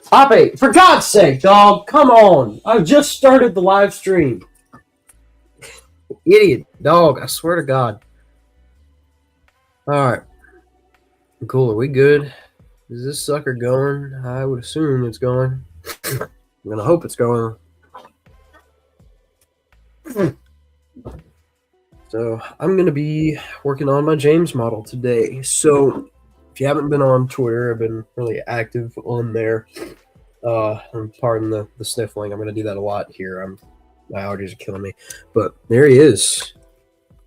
Poppy, for God's sake, dog, come on. I've just started the live stream. Idiot, dog, I swear to God. Alright. Cool, are we good? Is this sucker going? I would assume it's going. I'm gonna hope it's going. So, I'm gonna be working on my James model today. So, if you haven't been on Twitter, I've been really active on there. Pardon the sniffling. I'm gonna do that a lot here. My allergies are killing me. But there he is,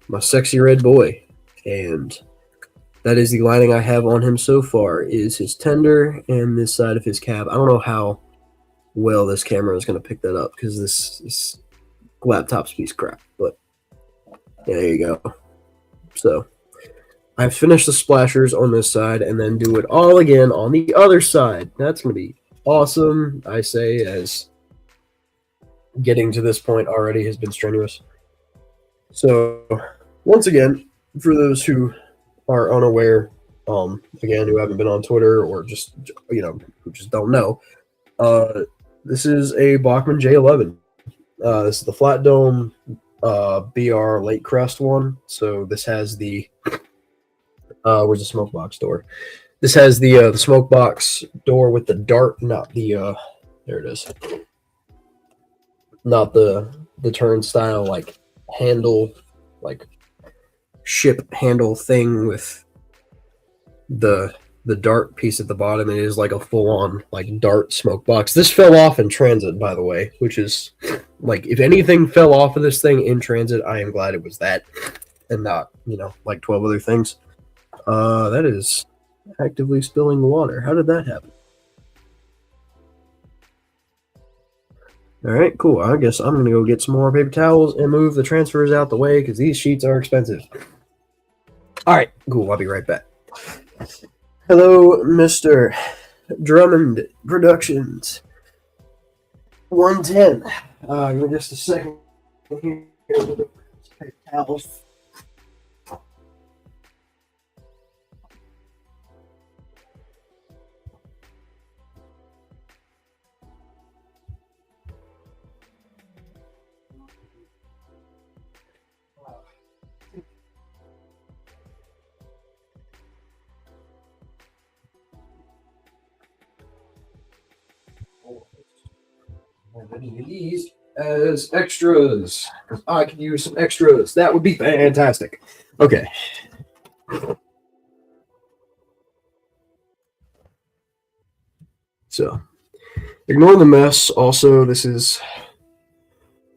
my sexy red boy. And that is the lighting I have on him so far, is his tender and this side of his cab. I don't know how well this camera is going to pick that up because this laptop's a piece of crap. But yeah, there you go. So I've finished the splashers on this side and then do it all again on the other side. That's going to be awesome, I say, as getting to this point already has been strenuous. So once again, for those who are unaware, again, who haven't been on Twitter or just, who just don't know, this is a Bachmann J11. This is the flat dome BR late crest one. So this has the where's the smoke box door? This has the smoke box door with the dart, not the there it is, not the turnstile like handle, like ship handle thing with the dart piece at the bottom. It is like a full-on like dart smoke box. This fell off in transit, by the way, which is like, if anything fell off of this thing in transit, I am glad it was that and not, like 12 other things. That is actively spilling water. How did that happen? All right, cool. I guess I'm gonna go get some more paper towels and move the transfers out the way because these sheets are expensive. All right, cool. I'll be right back. Hello, Mr. Drummond Productions 110. Give me just a second here. Paper towels. And I need these as extras. I could use some extras. That would be fantastic. Okay. So, ignore the mess. Also, this is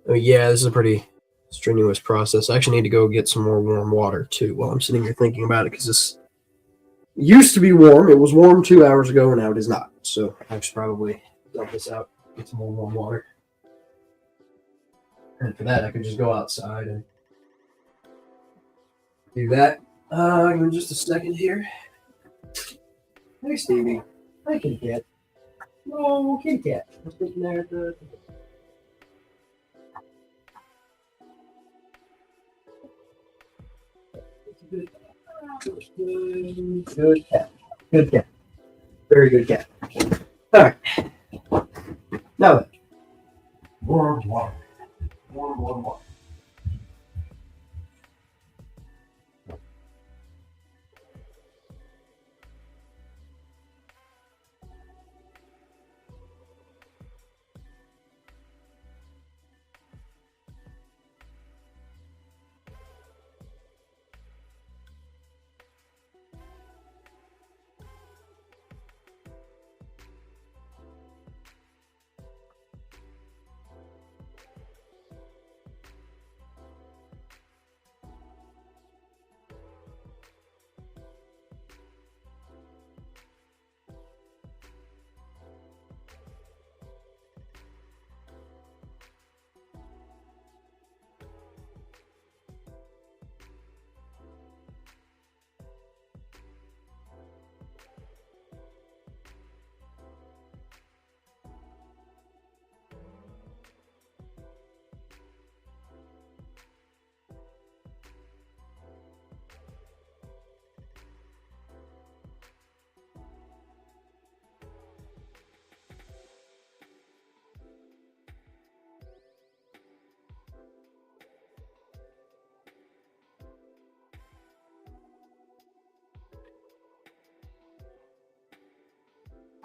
a pretty strenuous process. I actually need to go get some more warm water, too, while I'm sitting here thinking about it, because this used to be warm. It was warm 2 hours ago, and now it is not. So, I should probably dump this out, get some more warm water. And for that, I could just go outside and do that. Give me just a second here. Hey, Stevie. Hi, kitty cat. Oh, kitty cat. I'm sitting there at the... Good cat. Good cat. Very good cat. All right. Now then. Warm water. Warm water.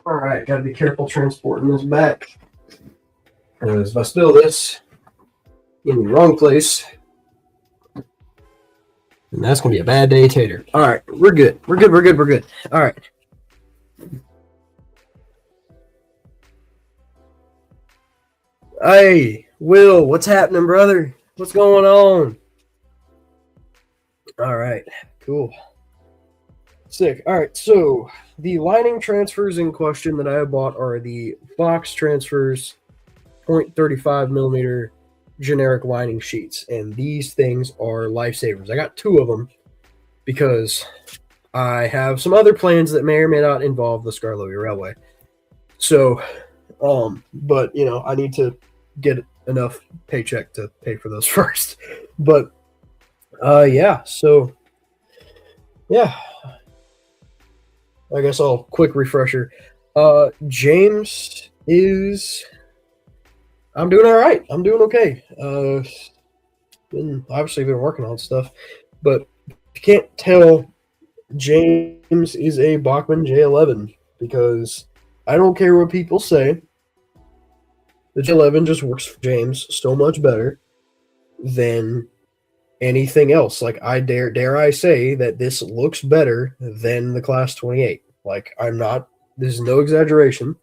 All right, got to be careful transporting this back. Because if I spill this in the wrong place, then that's going to be a bad day, Tater. All right, we're good. We're good. All right. Hey, Will, what's happening, brother? What's going on? All right, cool. Sick. All right, so the lining transfers in question that I bought are the box transfers 0.35 millimeter generic lining sheets, and these things are lifesavers. I got 2 of them because I have some other plans that may or may not involve the Skarloey Railway. So, but you know, I need to get enough paycheck to pay for those first. But, yeah. So, yeah. I guess I'll quick refresher. James is. I'm doing all right. I'm doing okay. Obviously been working on stuff, but if you can't tell, James is a Bachmann J11 because I don't care what people say. The J11 just works for James so much better than anything else. Like I dare I say that this looks better than the Class 28. Like I'm not. This is no exaggeration.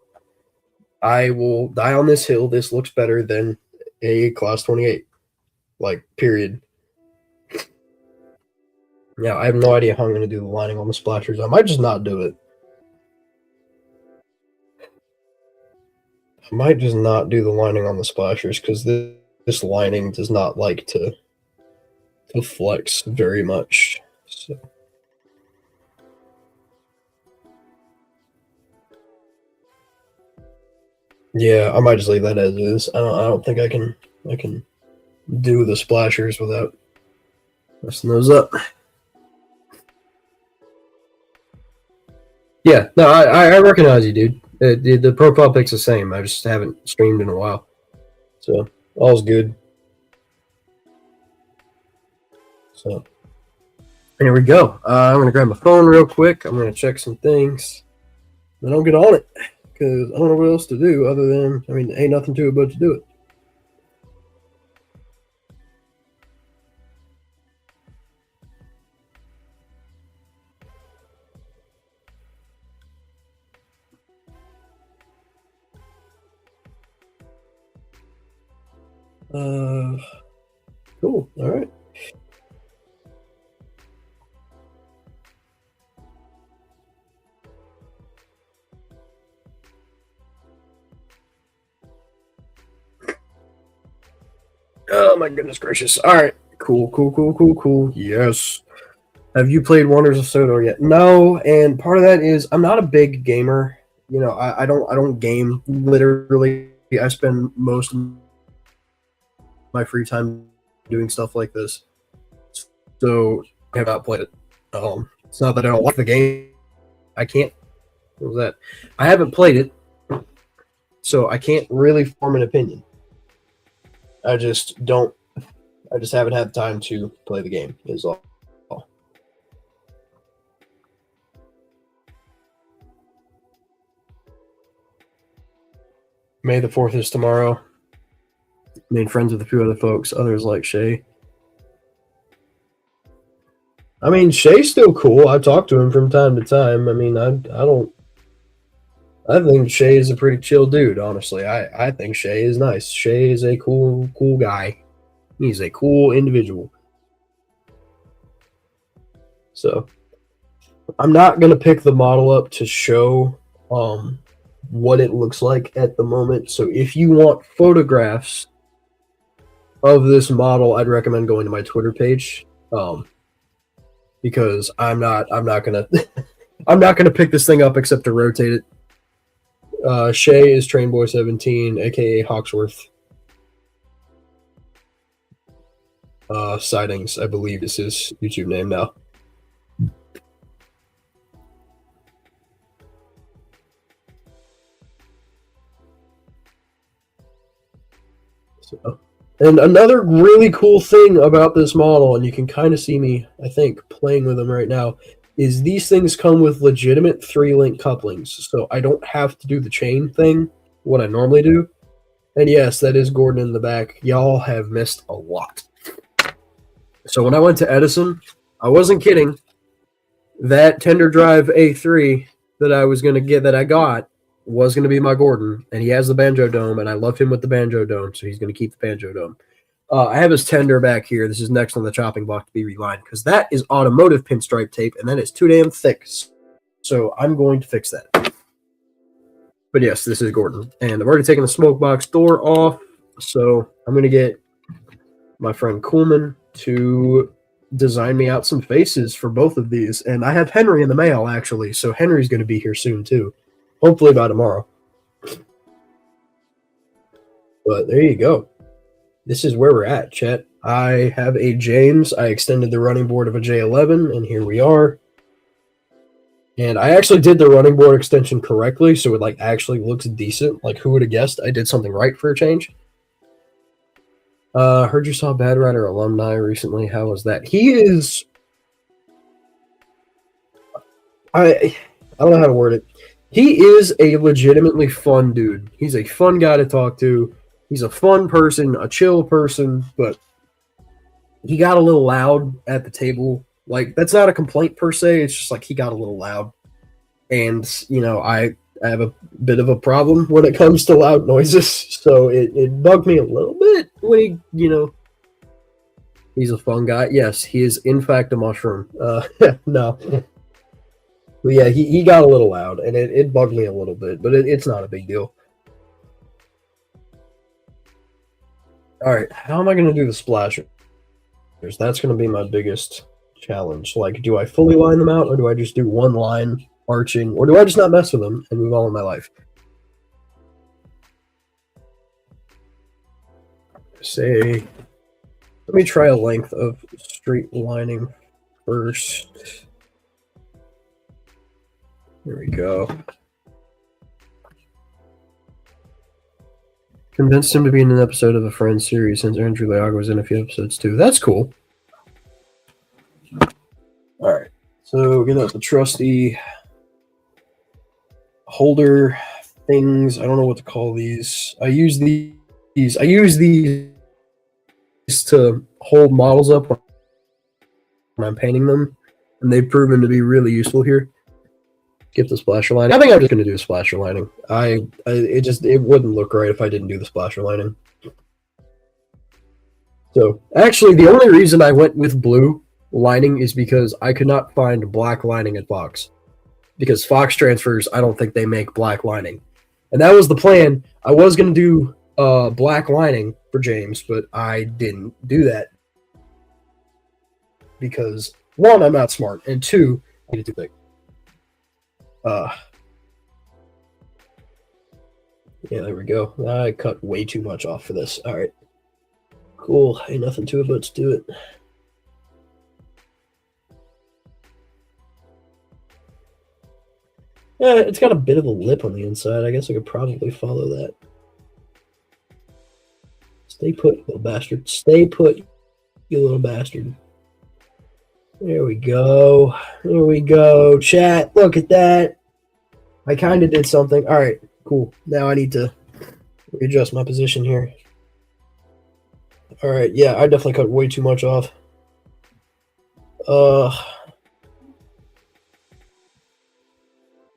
I will die on this hill. This looks better than a Class 28. Like, period. Yeah, I have no idea how I'm going to do the lining on the splashers. I might just not do it. I might just not do the lining on the splashers because this lining does not like to flex very much. So. Yeah, I might just leave that as is. I don't think I can do the splashers without messing those up. Yeah, no, I recognize you, dude. The profile pic's the same. I just haven't streamed in a while, so all's good. So here we go. I'm gonna grab my phone real quick. I'm gonna check some things. Then I'll get on it because I don't know what else to do other than, I mean, ain't nothing to it but to do it. Cool. All right. Oh my goodness gracious! All right. Cool. Yes. Have you played Wonders of Sodor yet? No, and part of that is I'm not a big gamer. You know, I don't game literally. I spend most of my free time doing stuff like this. So I have not played it. It's not that I don't like the game. I can't. What was that? I haven't played it, so I can't really form an opinion. I just haven't had time to play the game. Is all. May the 4th is tomorrow. Made friends with a few other folks. Others like Shay. I mean, Shay's still cool. I talk to him from time to time. I mean, I think Shay is a pretty chill dude, honestly. I think Shay is nice. Shay is a cool guy. He's a cool individual. So I'm not gonna pick the model up to show what it looks like at the moment. So if you want photographs of this model, I'd recommend going to my Twitter page. Because I'm not gonna I'm not gonna pick this thing up except to rotate it. Shay is Trainboy17, aka Hawksworth. Sightings, I believe, is his YouTube name now. So, and another really cool thing about this model, and you can kind of see me, I think, playing with him right now, is these things come with legitimate 3-link couplings, so I don't have to do the chain thing, what I normally do. And yes, that is Gordon in the back. Y'all have missed a lot. So when I went to Edison, I wasn't kidding. That Tender Drive A3 that I was going to get, that I got, was going to be my Gordon, and he has the Banjo Dome, and I love him with the Banjo Dome, so he's going to keep the Banjo Dome. I have his Tender back here. This is next on the chopping block to be relined, because that is automotive pinstripe tape, and that is too damn thick. So I'm going to fix that. But yes, this is Gordon, and I've already taken the smoke box door off, so I'm going to get my friend Coolman to design me out some faces for both of these. And I have Henry in the mail, actually, so Henry's going to be here soon, too. Hopefully by tomorrow. But there you go. This is where we're at, chat. I have a James. I extended the running board of a J11, and here we are. And I actually did the running board extension correctly, so it actually looks decent. Who would have guessed I did something right for a change? Heard you saw Bad Rider Alumni recently. How was that? He is... I don't know how to word it. He is a legitimately fun dude. He's a fun guy to talk to. He's a fun person, a chill person, but he got a little loud at the table. That's not a complaint per se. It's just he got a little loud. And, I have a bit of a problem when it comes to loud noises. So it bugged me a little bit when he, he's a fun guy. Yes, he is in fact a mushroom. No. But yeah, he got a little loud, and it bugged me a little bit, but it's not a big deal. All right, how am I going to do the splashers? That's going to be my biggest challenge. Do I fully line them out, or do I just do one line arching, or do I just not mess with them and move on with my life? Say, let me try a length of straight lining first. There we go. Convinced him to be in an episode of the Friends series since Andrew Leaga was in a few episodes too. That's cool. All right. So get out the trusty holder things. I don't know what to call these. I use these to hold models up when I'm painting them, and they've proven to be really useful here. Get the splasher lining. I think I'm just going to do a splasher lining. It wouldn't look right if I didn't do the splasher lining. So actually, the only reason I went with blue lining is because I could not find black lining at Fox. Because Fox transfers, I don't think they make black lining. And that was the plan. I was going to do black lining for James, but I didn't do that. Because, one, I'm not smart, and two, I need it too big. Yeah, there we go. I cut way too much off for this. All right. Cool. Ain't nothing to it, but let's do it. Yeah, it's got a bit of a lip on the inside. I guess I could probably follow that. Stay put, you little bastard. Stay put, you little bastard. There we go. There we go. Chat, look at that. I kind of did something. All right, cool. Now I need to readjust my position here. All right, yeah, I definitely cut way too much off.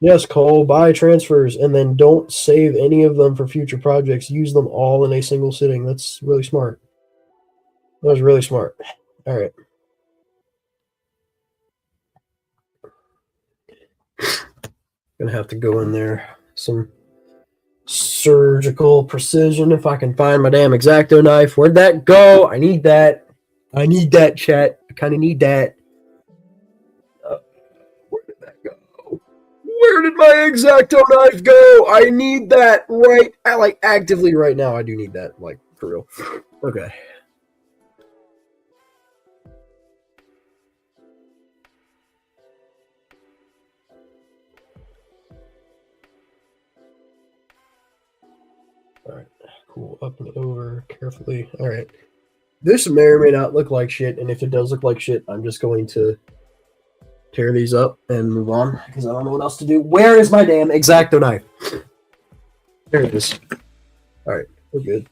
Yes, Cole, buy transfers and then don't save any of them for future projects. Use them all in a single sitting. That's really smart. That was really smart. All right. Gonna have to go in there. Some surgical precision if I can find my damn X-Acto knife. Where'd that go? I need that. I need that, chat. I kind of need that. Where did that go? Where did my X-Acto knife go? I need that actively right now. I do need that, for real. Okay. All right, cool. Up and over carefully. All right. This may or may not look like shit, and if it does look like shit, I'm just going to tear these up and move on because I don't know what else to do. Where is my damn X-Acto knife? There it is. All right, we're good.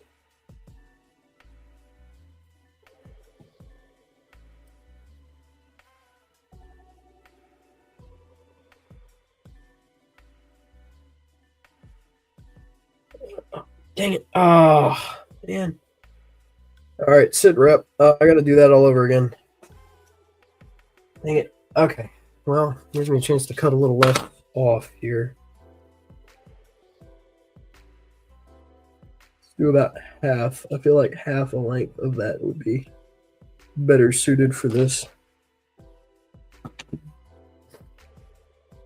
Dang it. Oh, man. All right, sit rep. I got to do that all over again. Dang it. Okay. Well, gives me a chance to cut a little less off here. Let's do about half. I feel like half a length of that would be better suited for this.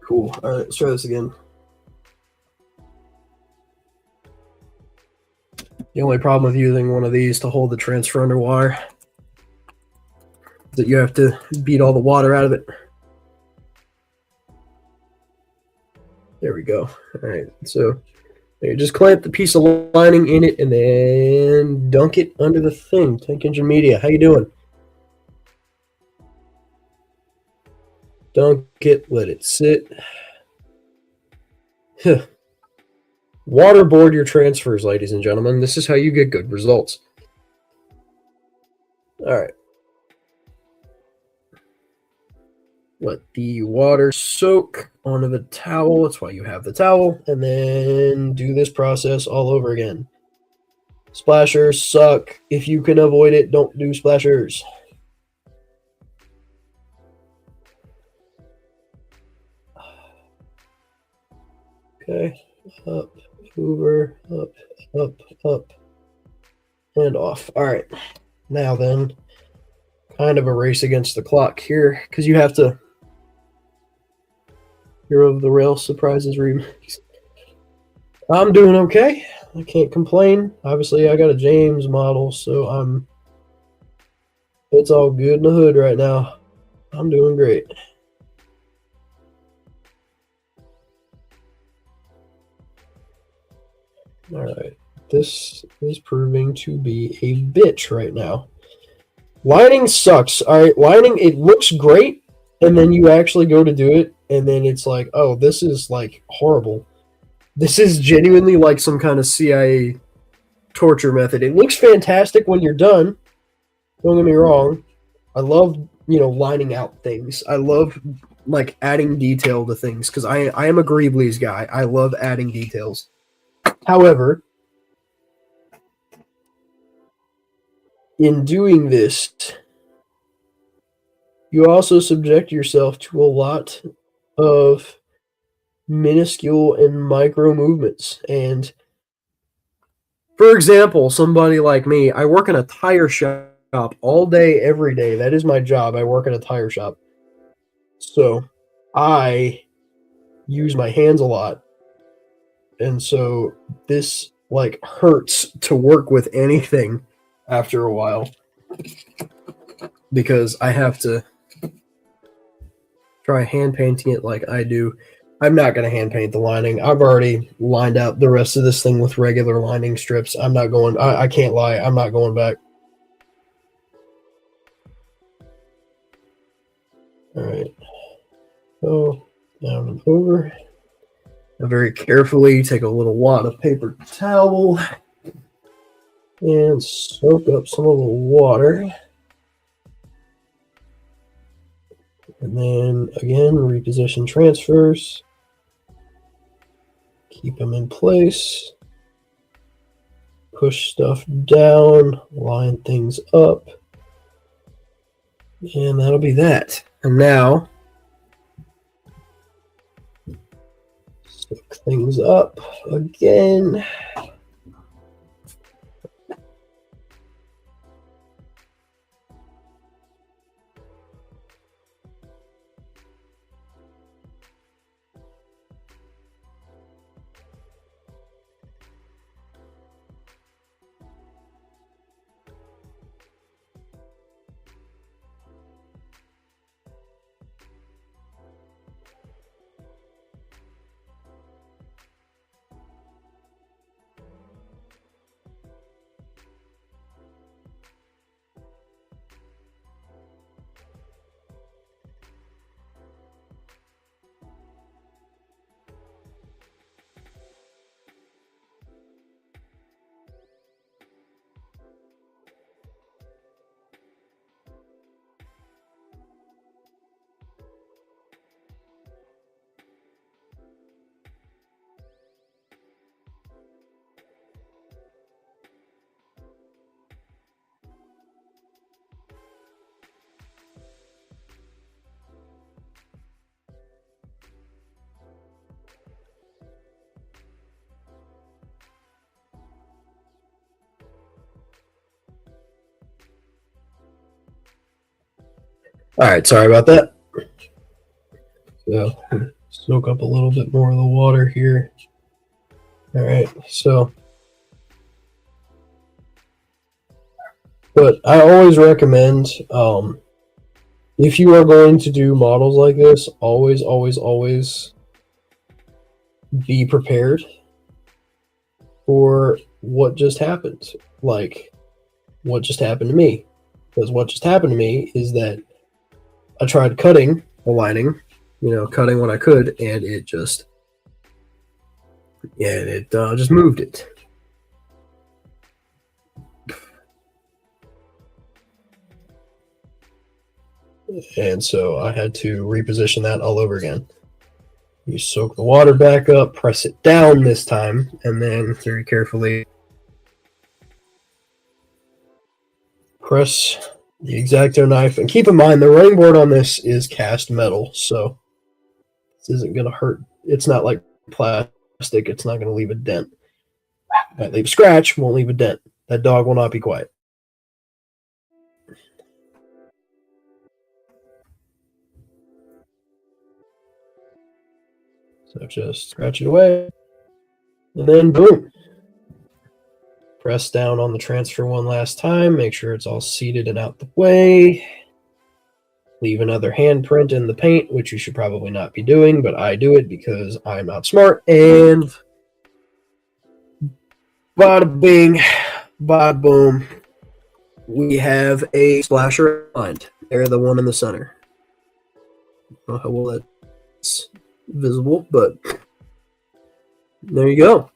Cool. All right, let's try this again. The only problem with using one of these to hold the transfer underwater is that you have to beat all the water out of it. There we go. All right, so you just clamp the piece of lining in it and then dunk it under the thing. Tank Engine Media, how you doing? Dunk it, let it sit. Waterboard your transfers, ladies and gentlemen. This is how you get good results. All right. Let the water soak onto the towel. That's why you have the towel. And then do this process all over again. Splashers suck. If you can avoid it, don't do splashers. Okay. Up, over, up, and off. All right. Now then, kind of a race against the clock here because you have to. Hero of the Rail Surprises remix. I'm doing okay. I can't complain. Obviously, I got a James model, so it's all good in the hood right now. I'm doing great. All right. This is proving to be a bitch right now. Lining sucks. All right, lining, it looks great, and then you actually go to do it, and then it's like, oh, this is like horrible. This is genuinely like some kind of CIA torture method. It looks fantastic when you're done. Don't get me wrong. I love, lining out things. I love like adding detail to things because I am a Greeblies guy. I love adding details. However, in doing this, you also subject yourself to a lot of minuscule and micro movements. And for example, somebody like me, I work in a tire shop all day, every day. That is my job. I work in a tire shop. So I use my hands a lot. And so this like hurts to work with anything after a while because I have to try hand painting it like I do. I'm not going to hand paint the lining. I've already lined out the rest of this thing with regular lining strips. I'm not going, I can't lie, I'm not going back. All right. So down and over. Now very carefully take a little wad of paper towel and soak up some of the water. And then again, reposition transfers. Keep them in place. Push stuff down, line things up. And that'll be that. And now, soak things up again. All right, sorry about that. So, soak up a little bit more of the water here. All right, so, but I always recommend, if you are going to do models like this, always, always, always be prepared for what just happened. Like, what just happened to me. Because what just happened to me is that I tried cutting the lining, cutting what I could, and it just, just moved it. And so I had to reposition that all over again. You soak the water back up, press it down this time, and then very carefully press the X-Acto knife. And keep in mind, the running board on this is cast metal, so this isn't going to hurt. It's not like plastic. It's not going to leave a dent. Might leave a scratch, won't leave a dent. That dog will not be quiet. So just scratch it away, and then boom. Press down on the transfer one last time. Make sure it's all seated and out the way. Leave another handprint in the paint, which you should probably not be doing, but I do it because I'm not smart. And bada bing, bada boom. We have a splasher aligned. They're the one in the center. I don't know how well that's visible, but there you go.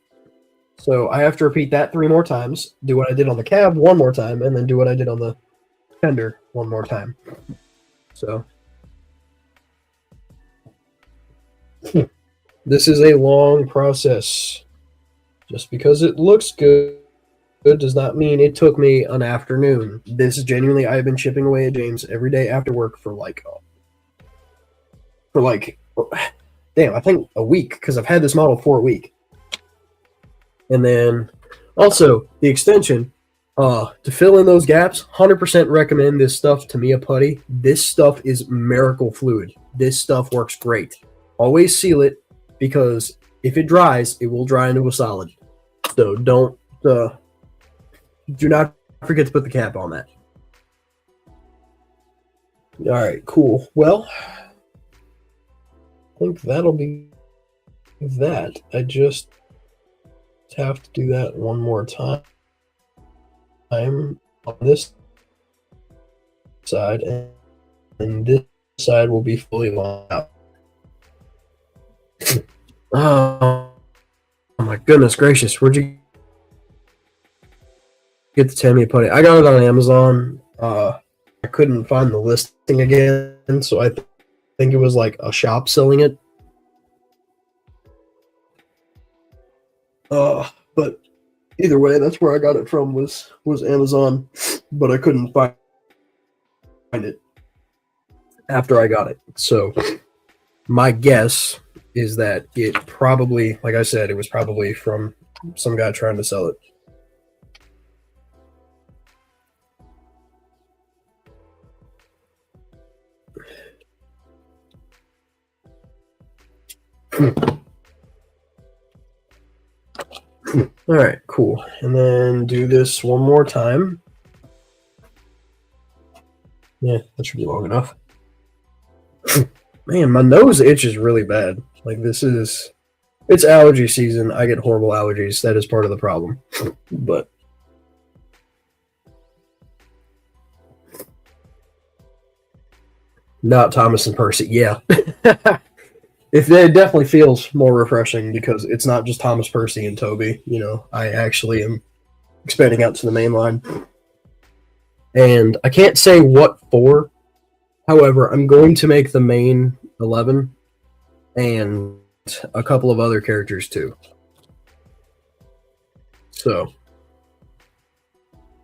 So I have to repeat that 3 more times, do what I did on the cab 1 more time, and then do what I did on the fender 1 more time. So this is a long process. Just because it looks good does not mean it took me an afternoon. This is genuinely, I've been chipping away at James every day after work for damn, I think a week, because I've had this model for a week. And then also the extension, to fill in those gaps, 100% recommend this stuff, Tamiya Putty. This stuff is miracle fluid. This stuff works great. Always seal it, because if it dries, it will dry into a solid. So do not forget to put the cap on that. All right, cool. Well, I think that'll be that. I just have to do that one more time on this side, and this side will be fully lined out. Oh my goodness gracious, where'd you get the Tamiya Putty? I got it on Amazon. I couldn't find the listing again, so I think it was like a shop selling it. But either way, that's where I got it from, was Amazon, but I couldn't find it after I got it. So my guess is that it probably, like I said, it was probably from some guy trying to sell it. All right, cool. And then do this one more time. Yeah, that should be long enough. Man, my nose itches really bad. Like, it's allergy season. I get horrible allergies. That is part of the problem. But not Thomas and Percy. Yeah. It definitely feels more refreshing because it's not just Thomas Percy and Toby. I actually am expanding out to the main line. And I can't say what for. However, I'm going to make the main 11 and a couple of other characters too. So,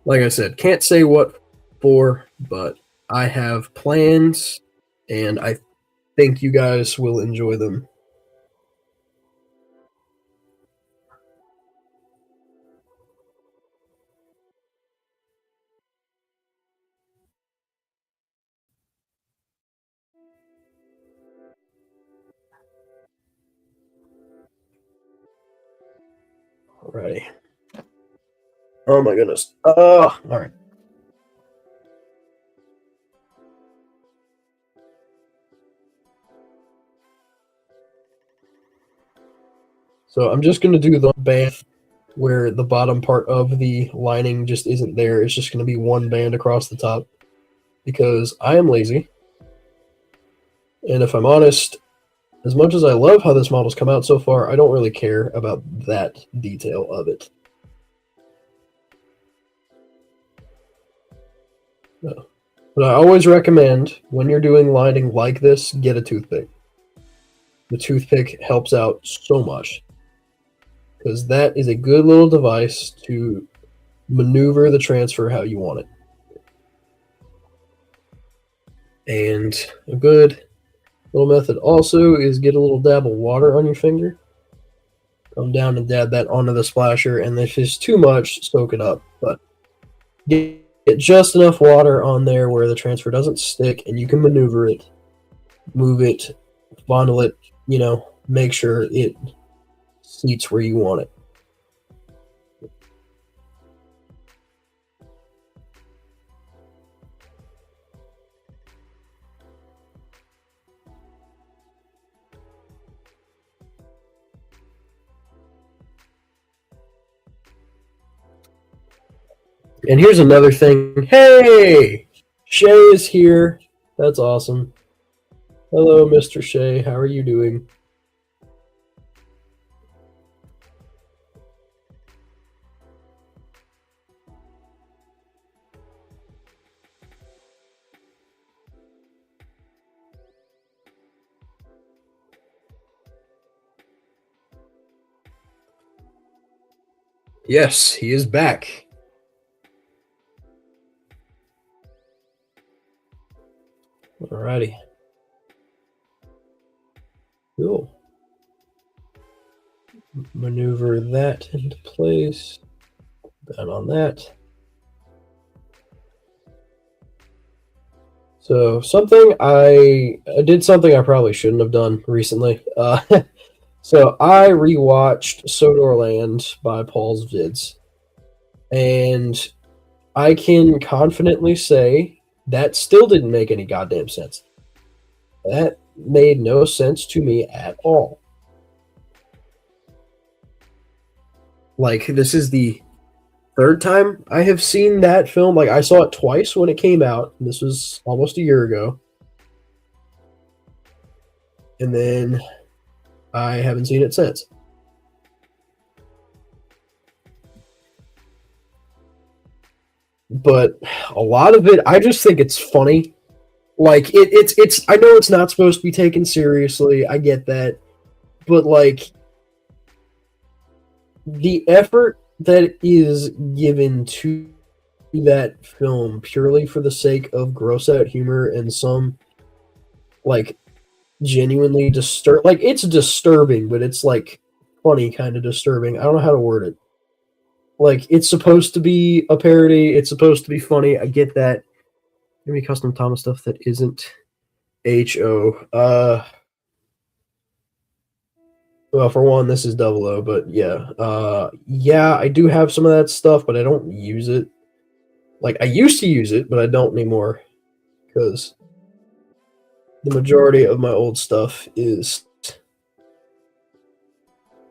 like I said, can't say what for, but I have plans, and I think you guys will enjoy them. Alrighty. Oh my goodness. Oh, all right. So I'm just going to do the band where the bottom part of the lining just isn't there. It's just going to be one band across the top because I am lazy. And if I'm honest, as much as I love how this model's come out so far, I don't really care about that detail of it. No. But I always recommend when you're doing lining like this, get a toothpick. The toothpick helps out so much because that is a good little device to maneuver the transfer how you want it. And a good little method also is get a little dab of water on your finger. Come down and dab that onto the splasher, and if it's too much, soak it up. But get just enough water on there where the transfer doesn't stick, and you can maneuver it, move it, fondle it, make sure it seats where you want it. And here's another thing. Hey! Shay is here. That's awesome. Hello, Mr. Shay. How are you doing? Yes, he is back. Alrighty. Cool. Maneuver that into place. That on that. So I did something I probably shouldn't have done recently. So I rewatched Sodor Land by Paul's Vids, and I can confidently say that still didn't make any goddamn sense. That made no sense to me at all. Like, this is the third time I have seen that film. Like, I saw it twice when it came out. This was almost a year ago. And then I haven't seen it since. But a lot of it, I just think it's funny. Like, it's I know it's not supposed to be taken seriously. I get that. But, like, the effort that is given to that film purely for the sake of gross out humor and some, like, genuinely like, it's disturbing, but it's, like, funny kind of disturbing. I don't know how to word it. Like, it's supposed to be a parody. It's supposed to be funny. I get that. Maybe custom Thomas stuff that isn't HO. Well, for one, this is 00, but yeah. Yeah, I do have some of that stuff, but I don't use it. Like, I used to use it, but I don't anymore. Because the majority of my old stuff is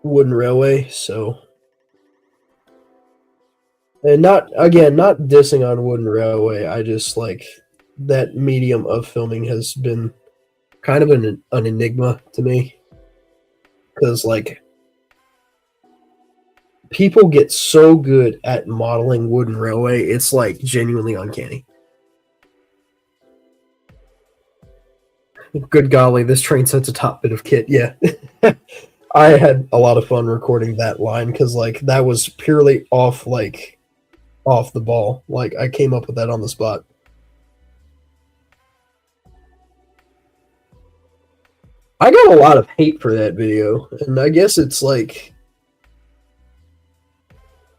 Wooden Railway, so. And not dissing on Wooden Railway. I just, like, that medium of filming has been kind of an enigma to me. Because, like, people get so good at modeling Wooden Railway, it's, like, genuinely uncanny. Good golly, this train set's a top bit of kit. Yeah. I had a lot of fun recording that line because, like, that was purely off the ball. Like, I came up with that on the spot. I got a lot of hate for that video, and I guess it's, like,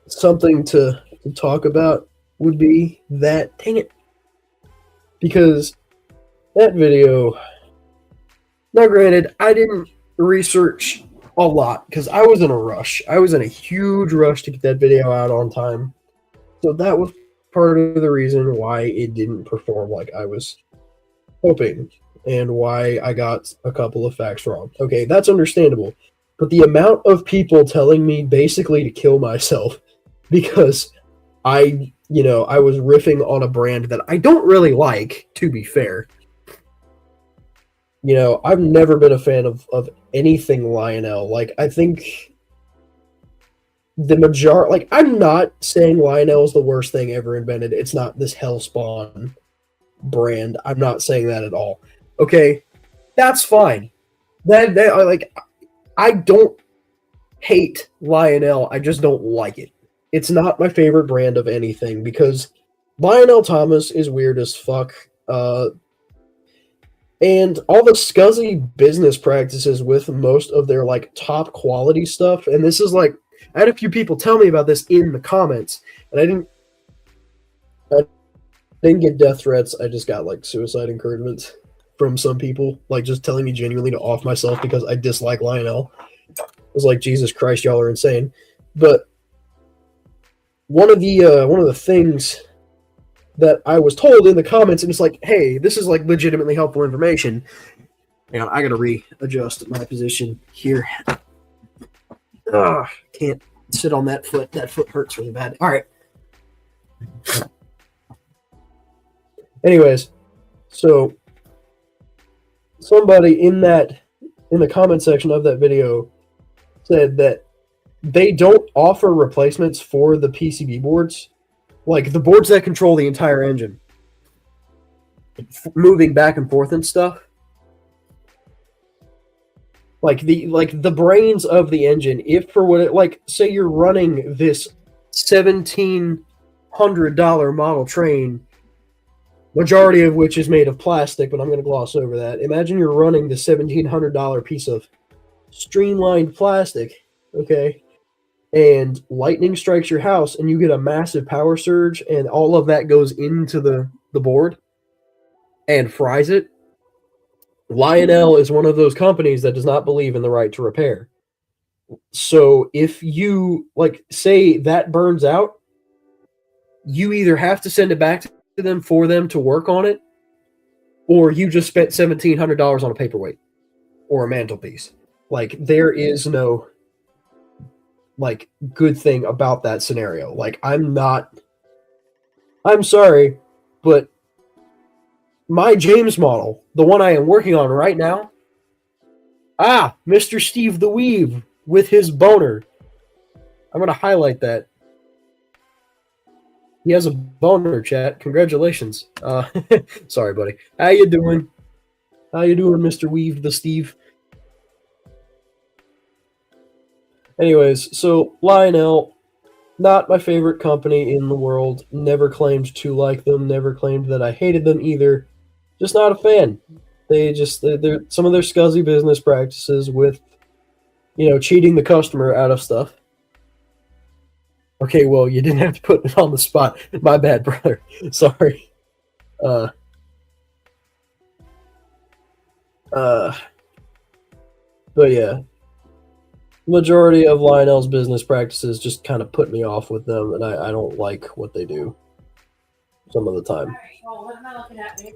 something to talk about would be that, dang it. Because that video, now granted, I didn't research a lot because I was in a rush. I was in a huge rush to get that video out on time. So that was part of the reason why it didn't perform like I was hoping and why I got a couple of facts wrong. Okay, that's understandable. But the amount of people telling me basically to kill myself because I was riffing on a brand that I don't really like, to be fair. I've never been a fan of anything Lionel. Like, I think I'm not saying Lionel is the worst thing ever invented. It's not this Hellspawn brand. I'm not saying that at all. Okay, that's fine. I don't hate Lionel. I just don't like it. It's not my favorite brand of anything because Lionel Thomas is weird as fuck. And all the scuzzy business practices with most of their like top quality stuff. And this is like, I had a few people tell me about this in the comments, and I didn't get death threats. I just got like suicide encouragements from some people, like just telling me genuinely to off myself because I dislike Lionel. I was like, Jesus Christ, y'all are insane. But one of the things that I was told in the comments, and it's like, hey, this is like legitimately helpful information. And I gotta readjust my position here. Can't sit on that foot. That foot hurts really bad. All right. Anyways, so somebody in the comment section of that video said that they don't offer replacements for the PCB boards, like the boards that control the entire engine, moving back and forth and stuff. Like the brains of the engine. If for what say you're running this $1,700 model train, majority of which is made of plastic, but I'm going to gloss over that. Imagine you're running the $1,700 piece of streamlined plastic, okay, and lightning strikes your house and you get a massive power surge and all of that goes into the board and fries it. Lionel is one of those companies that does not believe in the right to repair. So if you say that burns out, you either have to send it back to them for them to work on it, or you just spent $1,700 on a paperweight or a mantelpiece. There is no good thing about that scenario. I'm sorry, but my James model, the one I am working on right now, Mr. Steve the Weave with his boner. I'm going to highlight that. He has a boner, chat. Congratulations. Sorry, buddy. How you doing? How you doing, Mr. Weave the Steve? Anyways, so Lionel, not my favorite company in the world. Never claimed to like them. Never claimed that I hated them either. Just not a fan. They're some of their scuzzy business practices with, cheating the customer out of stuff. Okay, well, you didn't have to put it on the spot. My bad, brother. Sorry. But yeah, majority of Lionel's business practices just kind of put me off with them, and I don't like what they do some of the time. Well, what am I looking at, babe?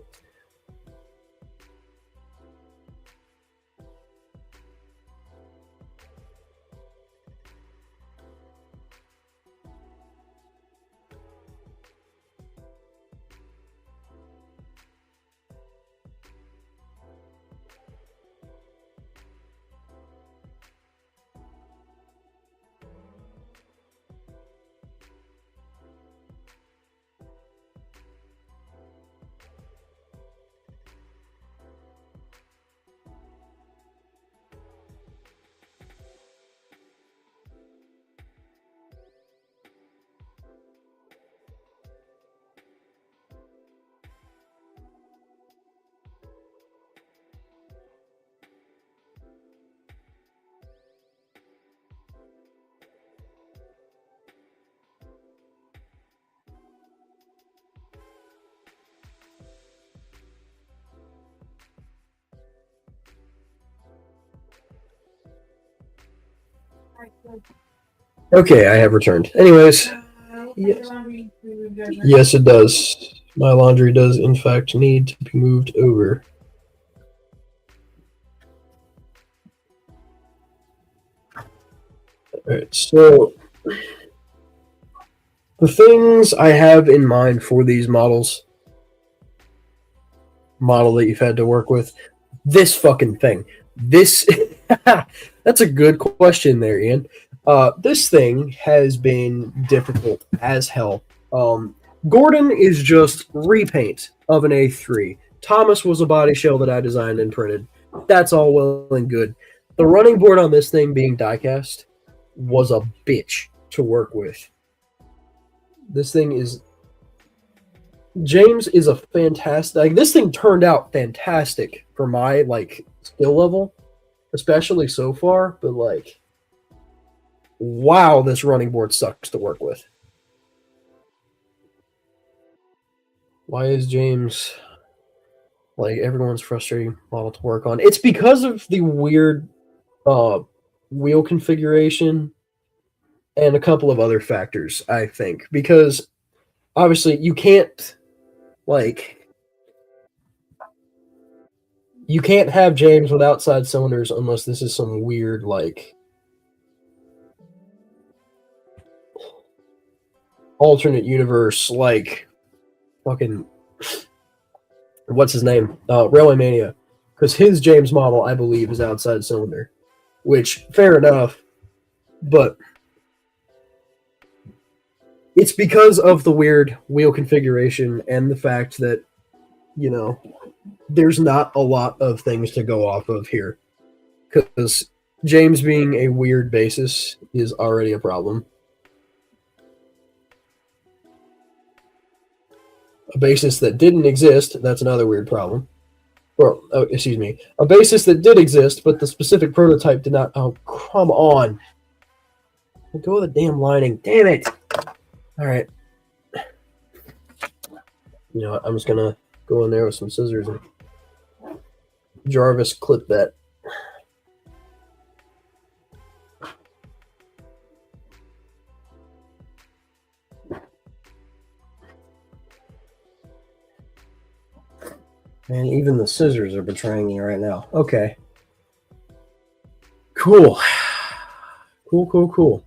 Okay, I have returned. Anyways, yes. Yes, it does. My laundry does, in fact, need to be moved over. Alright, so the things I have in mind for these model that you've had to work with, this fucking thing. This that's a good question there, Ian. This thing has been difficult as hell. Gordon is just repaint of an A3. Thomas was a body shell that I designed and printed. That's all well and good. The running board on this thing being diecast was a bitch to work with. This thing is James is a fantastic. Like, this thing turned out fantastic for my skill level, especially so far. But wow, this running board sucks to work with. Why is James everyone's frustrating model to work on? It's because of the weird wheel configuration and a couple of other factors, I think. Because obviously you can't have James with outside cylinders unless this is some weird alternate universe, fucking what's his name? Railway Mania. Because his James model, I believe, is outside cylinder. Which, fair enough, but it's because of the weird wheel configuration and the fact that, there's not a lot of things to go off of here. Because James being a weird basis is already a problem. A basis that didn't exist, that's another weird problem. Or, excuse me, a basis that did exist, but the specific prototype did not. Oh, come on. Go with the damn lining. Damn it. All right. You know what? I'm just going to go in there with some scissors and Jarvis clip that. Man, even the scissors are betraying me right now. Okay. Cool. Cool.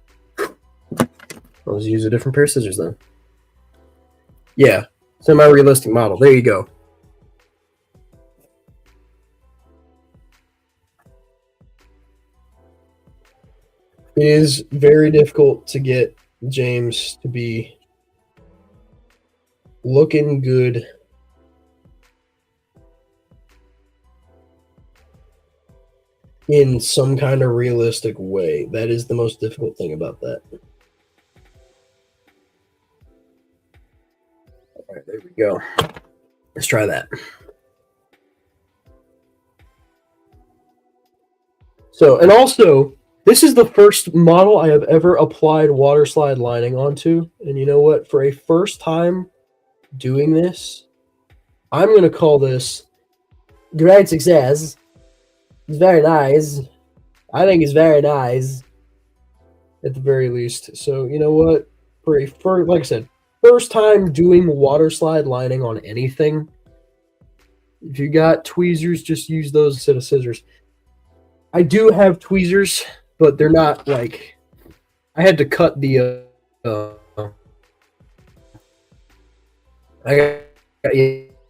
Let's use a different pair of scissors then. Yeah. Semi-realistic model. There you go. It is very difficult to get James to be looking good in some kind of realistic way. That is the most difficult thing about that. All right, there we go. Let's try that. So, and also, this is the first model I have ever applied water slide lining onto. And you know what? For a first time doing this, I'm going to call this great success. It's very nice. I think it's very nice, at the very least. So, you know what? Like I said, first time doing water slide lining on anything. If you got tweezers, just use those instead of scissors. I do have tweezers, but they're not I had to cut the. I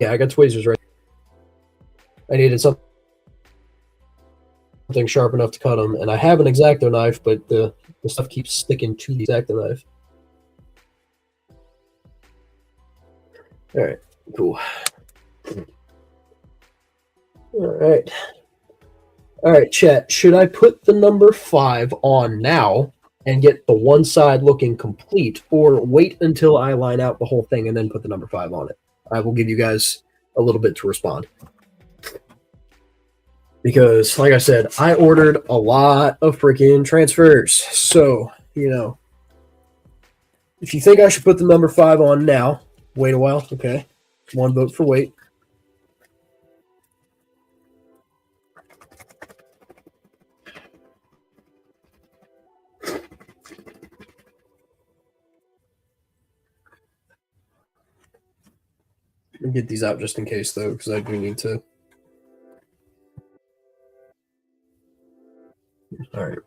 got tweezers right. I needed something sharp enough to cut them, and I have an X-Acto knife, but the stuff keeps sticking to the X-Acto knife. All right, cool. All right, chat. Should I put the number 5 on now and get the one side looking complete, or wait until I line out the whole thing and then put the number 5 on it? I will give you guys a little bit to respond. Because, like I said, I ordered a lot of freaking transfers. So, if you think I should put the number 5 on now, wait a while. Okay. 1 vote for wait. I'll get these out just in case, though, because I do need to. All right.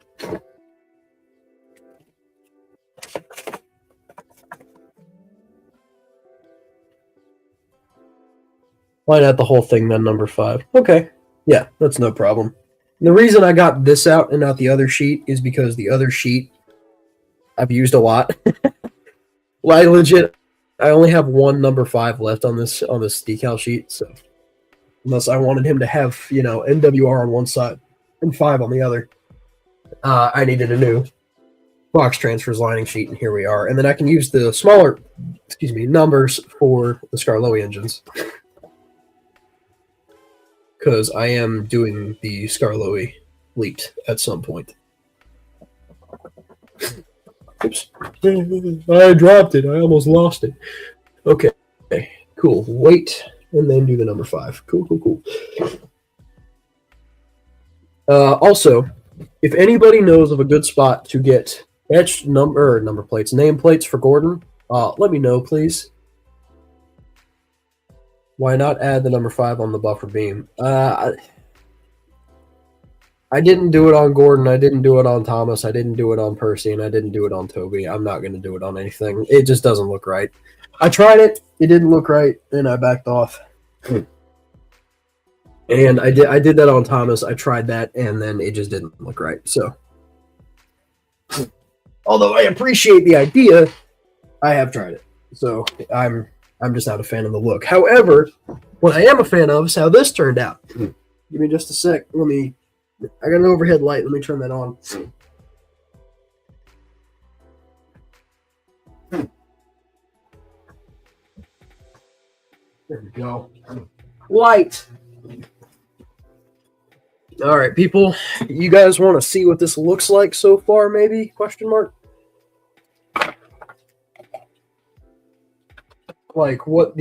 Why not the whole thing then, number 5? Okay. Yeah, that's no problem. And the reason I got this out and not the other sheet is because the other sheet I've used a lot. Well, I only have one number 5 left on this decal sheet, so unless I wanted him to have, NWR on one side and 5 on the other, I needed a new Fox Transfers lining sheet, and here we are. And then I can use the smaller, numbers for the Skarloey engines, because I am doing the Skarloey fleet at some point. Oops. I dropped it. I almost lost it. Okay. Cool. Wait, and then do the number 5. Cool. Also, if anybody knows of a good spot to get etched nameplates for Gordon, let me know, please. Why not add the number 5 on the buffer beam? I didn't do it on Gordon. I didn't do it on Thomas. I didn't do it on Percy, and I didn't do it on Toby. I'm not going to do it on anything. It just doesn't look right. I tried it. It didn't look right, and I backed off. And I did that on Thomas. I tried that, and then it just didn't look right. So, although I appreciate the idea, I have tried it. So I'm just not a fan of the look. However, what I am a fan of is how this turned out. Give me just a sec. I got an overhead light. Let me turn that on. There we go. Light. All right, people. You guys want to see what this looks like so far, maybe? Question mark. Like what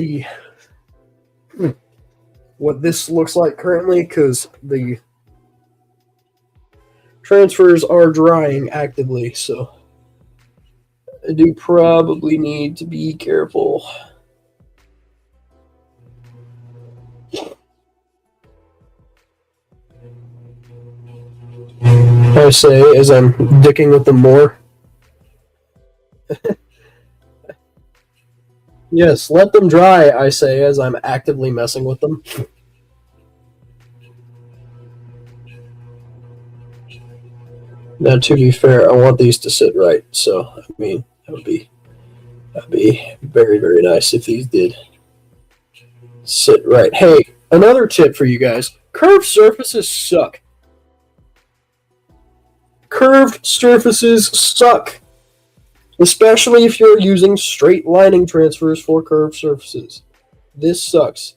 this looks like currently, because the transfers are drying actively, so I do probably need to be careful. I say as I'm dicking with them more. Yes, let them dry, I say as I'm actively messing with them. Now, to be fair, I want these to sit right, so, that would be very, very nice if these did sit right. Hey, another tip for you guys. Curved surfaces suck. Curved surfaces suck. Especially if you're using straight lining transfers for curved surfaces. This sucks.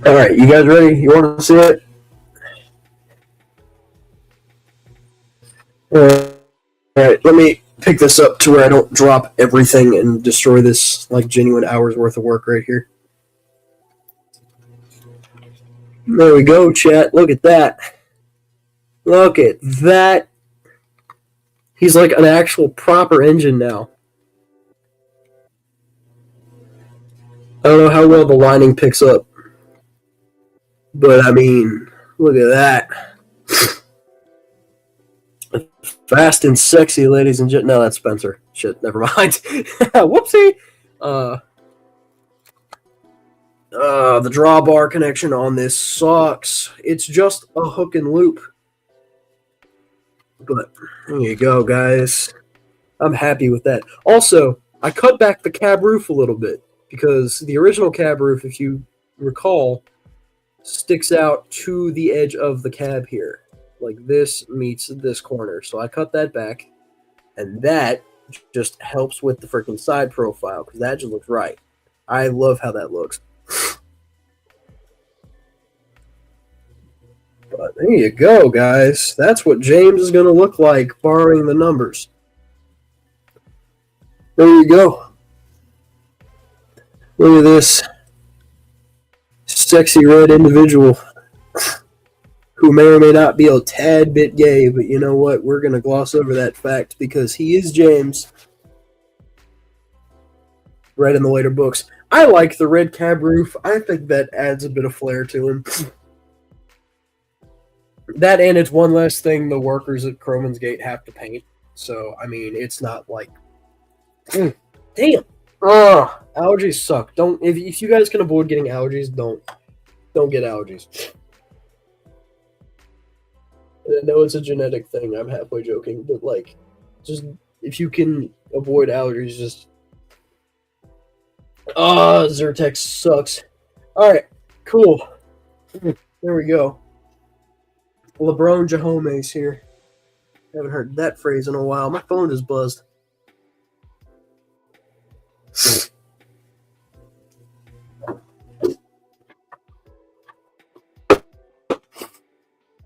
Alright, you guys ready? You want to see it? Alright, let me pick this up to where I don't drop everything and destroy this like genuine hours worth of work right here. There we go, chat. Look at that. Look at that. He's like an actual proper engine now. I don't know how well the lining picks up, but look at that. Fast and sexy, ladies and gentlemen. No, that's Spencer. Shit, never mind. Whoopsie. The drawbar connection on this sucks. It's just a hook and loop. But there you go, guys. I'm happy with that. Also, I cut back the cab roof a little bit because the original cab roof, if you recall, sticks out to the edge of the cab here. Like this meets this corner. So I cut that back, and that just helps with the freaking side profile because that just looks right. I love how that looks. But there you go, guys. That's what James is going to look like, barring the numbers. There you go. Look at this sexy red individual. who may or may not be a tad bit gay, but you know what? We're going to gloss over that fact because he is James. Read in the later books. I like the red cab roof. I think that adds a bit of flair to him. That and it's one less thing the workers at Croman's Gate have to paint. So, I mean, it's not like... damn! Allergies suck. Don't if you guys can avoid getting allergies, don't get allergies. I know it's a genetic thing. I'm halfway joking, but like, just if you can avoid allergies, just Zyrtec sucks. All right, cool. There we go. LeBron Jahomes here. Haven't heard that phrase in a while. My phone is buzzed.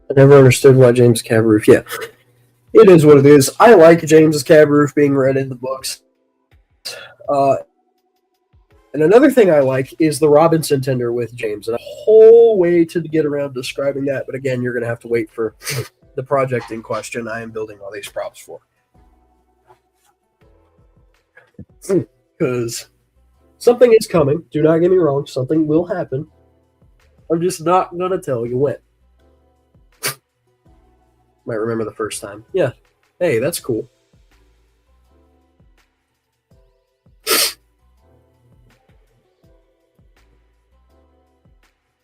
I never understood why James Cab Roof. Yeah, it is what it is. I like James's Cab Roof being read in the books. And another thing I like is the Robinson tender with James. And a whole way to get around describing that. But again, you're going to have to wait for the project in question I am building all these props for. Because something is coming. Do not get me wrong. Something will happen. I'm just not going to tell you when. Might remember the first time. Yeah. Hey, that's cool.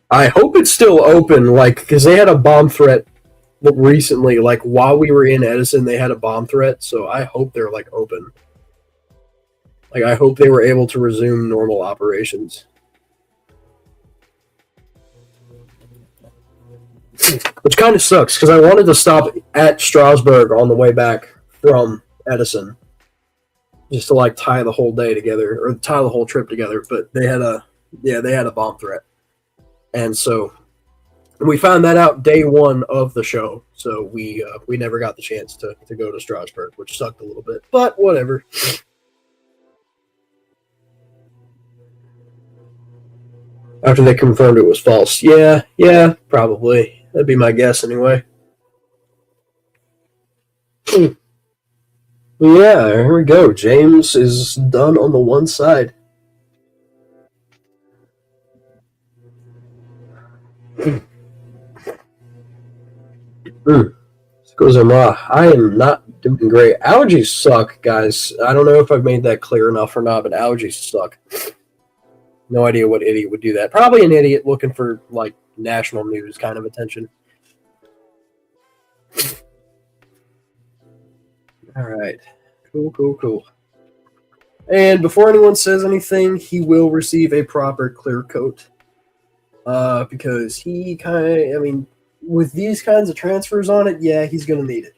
I hope it's still open, like, because they had a bomb threat recently, like, while we were in Edison, they had a bomb threat, so I hope they're, like, open. Like, I hope they were able to resume normal operations. Which kind of sucks, because I wanted to stop at Strasbourg on the way back from Edison, just to, like, tie the whole day together, or tie the whole trip together, but they had a bomb threat. And so we found that out day one of the show. So we never got the chance to go to Strasbourg, which sucked a little bit. But whatever. After they confirmed it was false. Yeah, probably. That'd be my guess anyway. Yeah, here we go. James is done on the one side. I am not doing great. Allergies suck, guys. I don't know if I've made that clear enough or not, but allergies suck. No idea what idiot would do that. Probably an idiot looking for, like, national news kind of attention. All right. Cool. And before anyone says anything, he will receive a proper clear coat. Because he with these kinds of transfers on it, yeah, he's going to need it.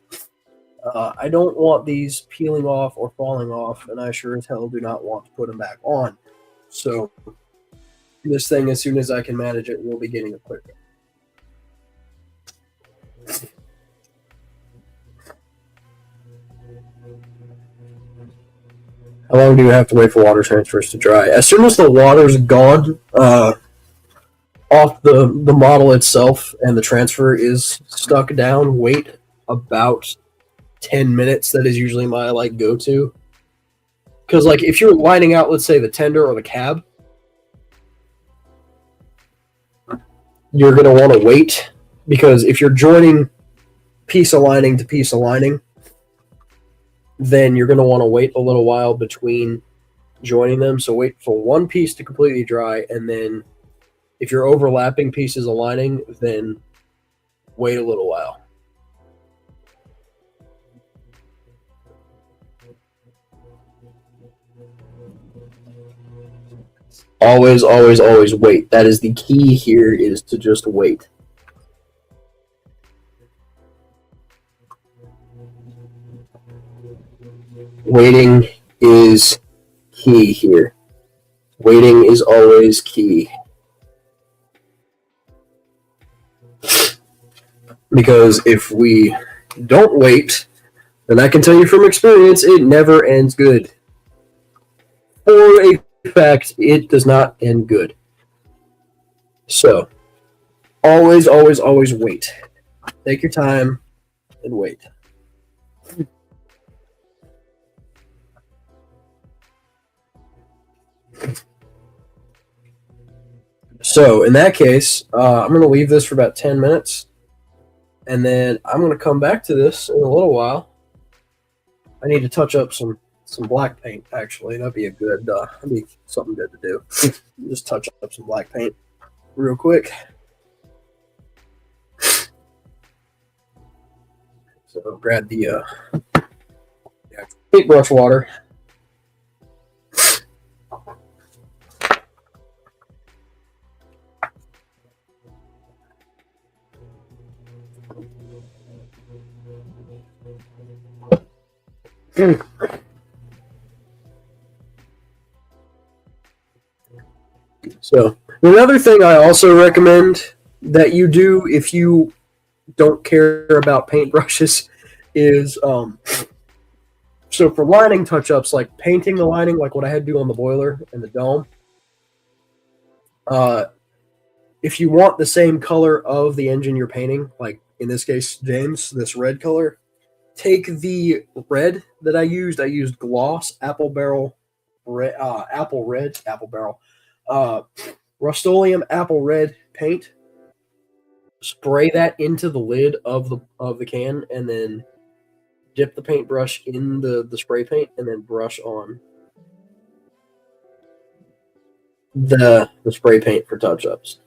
I don't want these peeling off or falling off, and I sure as hell do not want to put them back on. So, this thing, as soon as I can manage it, will be getting a clear coat. How long do you have to wait for water transfers to dry? As soon as the water's gone, off the model itself and the transfer is stuck down, wait about 10 minutes. That is usually my go-to. Because if you're lining out, let's say, the tender or the cab, you're going to want to wait, because if you're joining piece aligning to piece aligning, then you're going to want to wait a little while between joining them. So wait for one piece to completely dry, and then if you're overlapping pieces aligning, then wait a little while. Always wait. That is the key here, is to just wait. Waiting is key here. Waiting is always key. Because if we don't wait, then I can tell you from experience, it never ends good. For a fact, it does not end good. So, always wait. Take your time and wait. So in that case, I'm going to leave this for about 10 minutes, and then I'm going to come back to this in a little while. I need to touch up some black paint. Actually, that'd be that'd be something good to do. Just touch up some black paint real quick. So grab the paintbrush water. So another thing I also recommend that you do if you don't care about paintbrushes is so for lining touch-ups, like painting the lining, like what I had to do on the boiler and the dome, if you want the same color of the engine you're painting, like in this case, James, this red color, take the red that I used gloss apple barrel red, Rust-Oleum apple red paint. Spray that into the lid of the can, and then dip the paintbrush in the spray paint, and then brush on the spray paint for touch-ups.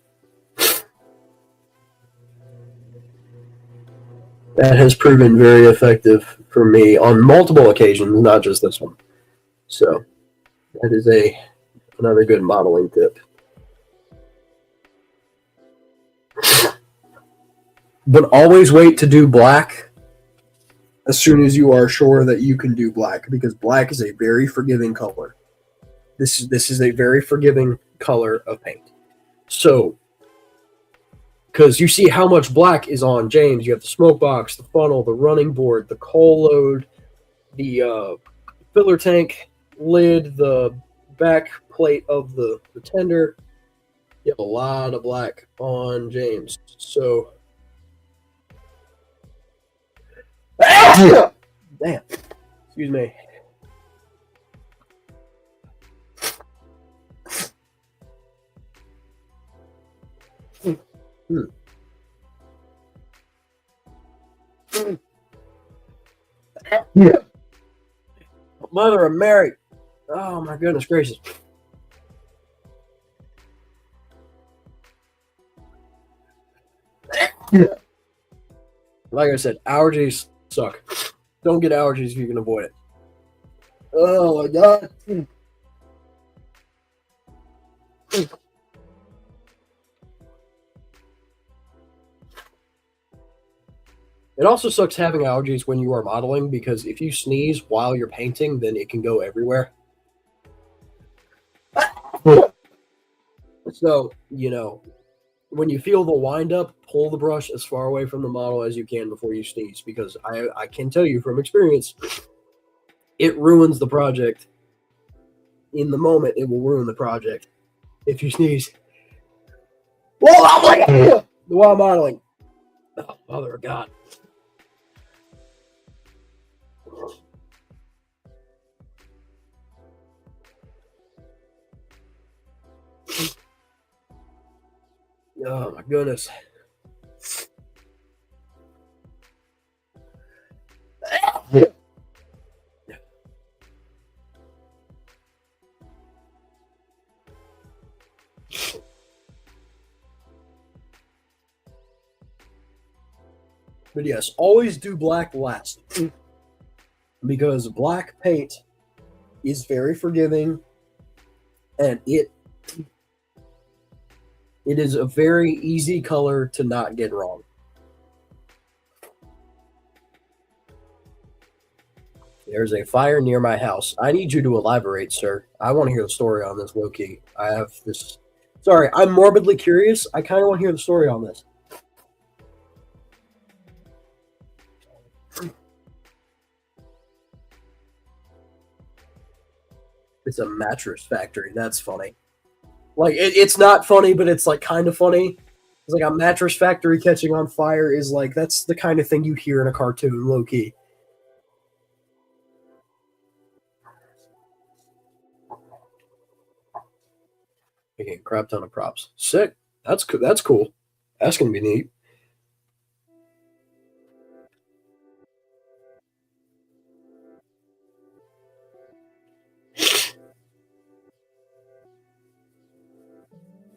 That has proven very effective for me on multiple occasions, not just this one. So that is another good modeling tip. But always wait to do black as soon as you are sure that you can do black, because black is a very forgiving color. This is a very forgiving color of paint. So, because you see how much black is on James. You have the smoke box, the funnel, the running board, the coal load, the filler tank lid, the back plate of the tender. You have a lot of black on James. So, damn. Excuse me. Yeah. Mother of Mary. Oh my goodness gracious. Yeah. Like I said, allergies suck. Don't get allergies if you can avoid it. Oh my god. It also sucks having allergies when you are modeling, because if you sneeze while you're painting, then it can go everywhere. So, when you feel the wind up, pull the brush as far away from the model as you can before you sneeze, because I can tell you from experience, it ruins the project. In the moment, it will ruin the project if you sneeze while modeling. Oh, mother of God. Oh my goodness. But yes, always do black last, because black paint is very forgiving, and it is a very easy color to not get wrong. There's a fire near my house. I need you to elaborate, sir. I want to hear the story on this, low-key. I have this... Sorry, I'm morbidly curious. I kind of want to hear the story on this. It's a mattress factory. That's funny. Like, it's not funny, but it's, like, kind of funny. It's like a mattress factory catching on fire is like that's the kind of thing you hear in a cartoon, low key. Okay, crap ton of props. Sick. That's cool. That's cool. That's gonna be neat.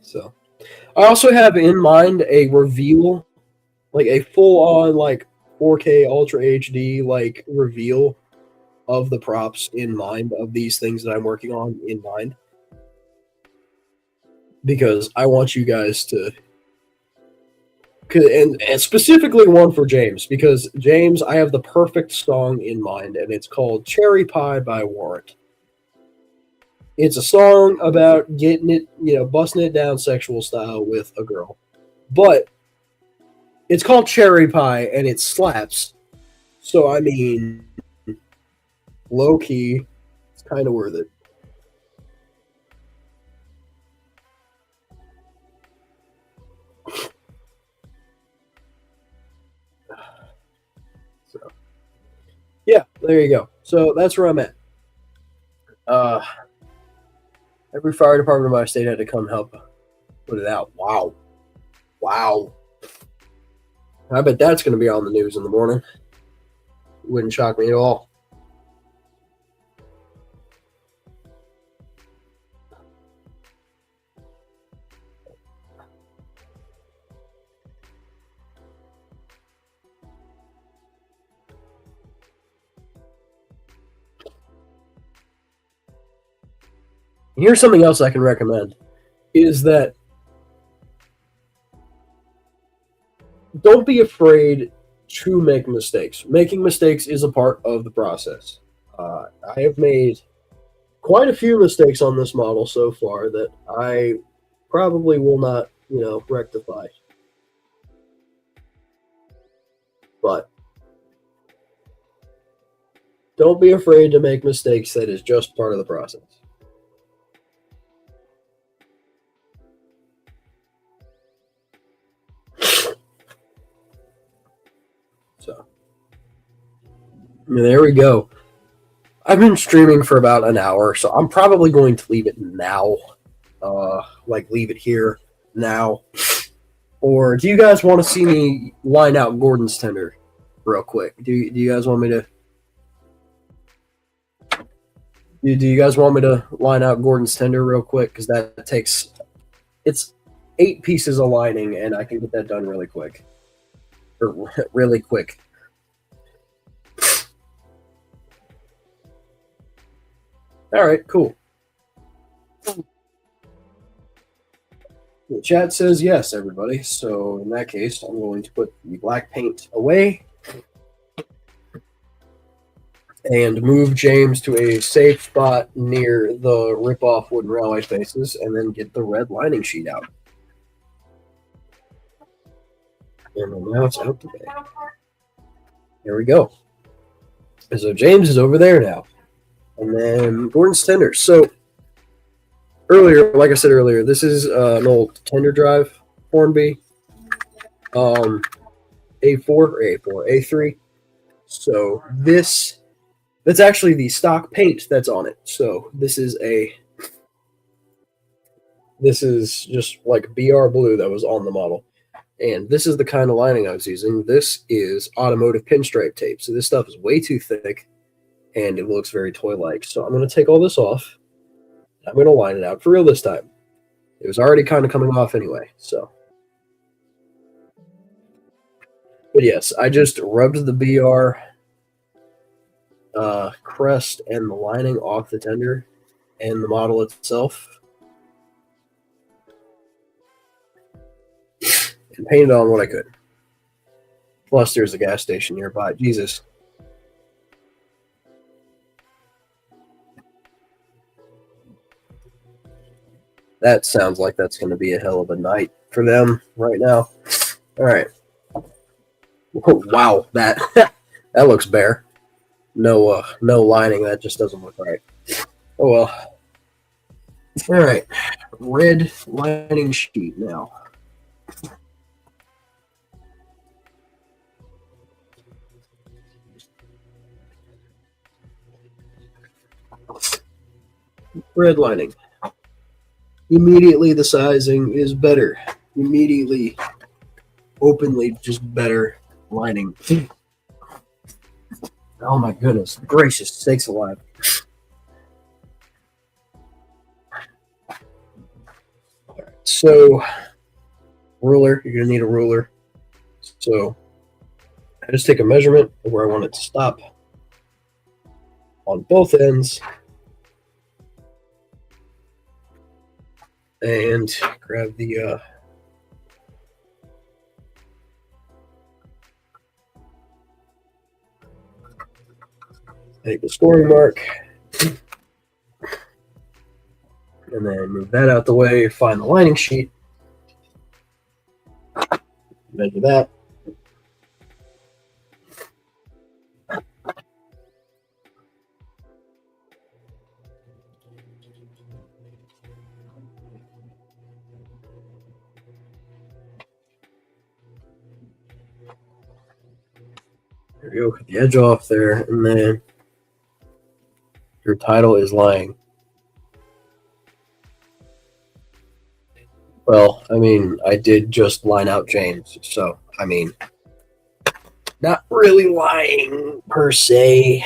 So, I also have in mind a reveal, like a full-on like 4K Ultra HD like reveal of the props in mind of these things that I'm working on in mind, because I want you guys to, and specifically one for James, because James, I have the perfect song in mind, and it's called "Cherry Pie" by Warrant. It's a song about getting it, busting it down sexual style with a girl. But it's called Cherry Pie and it slaps. So, I mean, low key, it's kind of worth it. So, yeah, there you go. So, that's where I'm at. Every fire department in my state had to come help put it out. Wow. Wow. I bet that's going to be on the news in the morning. Wouldn't shock me at all. Here's something else I can recommend, is that don't be afraid to make mistakes. Making mistakes is a part of the process. I have made quite a few mistakes on this model so far that I probably will not, rectify. But don't be afraid to make mistakes. That is just part of the process. So, there we go. I've been streaming for about an hour, so I'm probably going to leave it now. Leave it here now. Or do you guys want to see me line out Gordon's tender real quick? Do you guys want me to? Do you guys want me to line out Gordon's tender real quick? Because that takes, it's 8 pieces of lining, and I can get that done really quick. Or really quick. All right, cool. The chat says yes, everybody. So in that case, I'm going to put the black paint away and move James to a safe spot near the rip-off wooden railway faces, and then get the red lining sheet out. And then now it's out today. There we go. So James is over there now. And then Gordon's tender. So earlier, like I said earlier, this is an old tender drive Hornby. A4 or A4, A3. So that's actually the stock paint that's on it. So this is just like BR blue that was on the model. And this is the kind of lining I was using. This is automotive pinstripe tape. So this stuff is way too thick and it looks very toy-like. So I'm going to take all this off. I'm going to line it out for real this time. It was already kind of coming off anyway, so. But yes, I just rubbed the BR crest and the lining off the tender and the model itself. And painted on what I could. Plus, there's a gas station nearby. Jesus. That sounds like that's going to be a hell of a night for them right now. All right. Oh, wow, that that looks bare. No lining. That just doesn't look right. Oh well. All right, red lining sheet now. red lining. Immediately the sizing is better. Immediately, openly, just better lining. Oh my goodness gracious sakes alive. So, ruler, you're going to need a ruler. So, I just take a measurement of where I want it to stop on both ends and grab the take the scoring mark and then move that out the way, find the lining sheet, measure that. There you go, cut the edge off there, and then your title is lying. Well, I mean, I did just line out James, so, I mean, not really lying per se.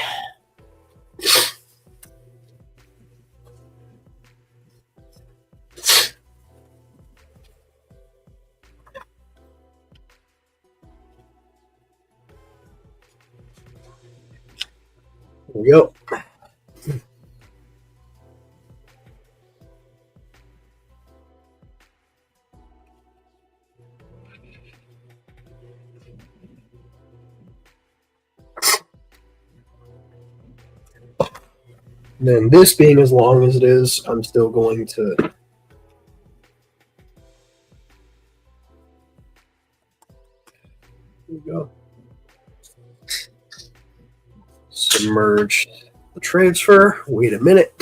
There we go. Then this being as long as it is, I'm still going to there we go. Submerge the transfer. Wait a minute.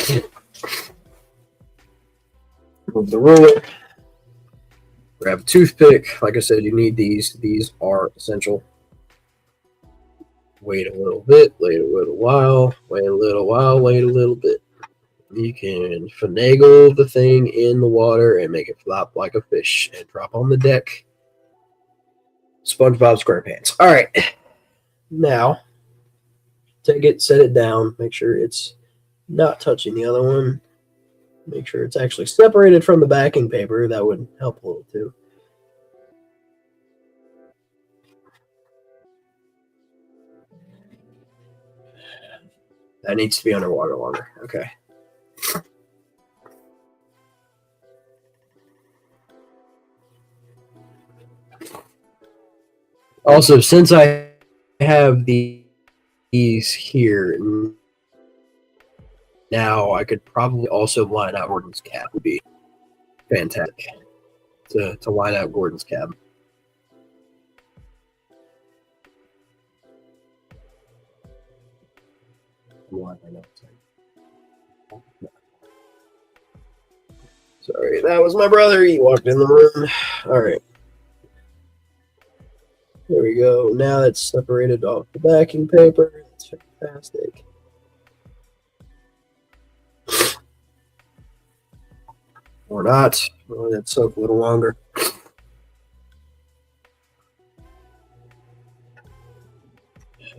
Move the ruler. Grab a toothpick. Like I said, you need these. These are essential. Wait a little bit. Wait a little while. Wait a little while. Wait a little bit. You can finagle the thing in the water and make it flop like a fish and drop on the deck. SpongeBob SquarePants. All right. Now, take it, set it down. Make sure it's not touching the other one. Make sure it's actually separated from the backing paper. That would help a little too. That needs to be underwater longer. Okay. Also, since I have these here, now I could probably also line out Gordon's cab. Would be fantastic to line out Gordon's cab. Sorry, that was my brother. He walked in the room. All right. There we go. Now it's separated off the backing paper. That's fantastic. Or not. We'll let it soak a little longer.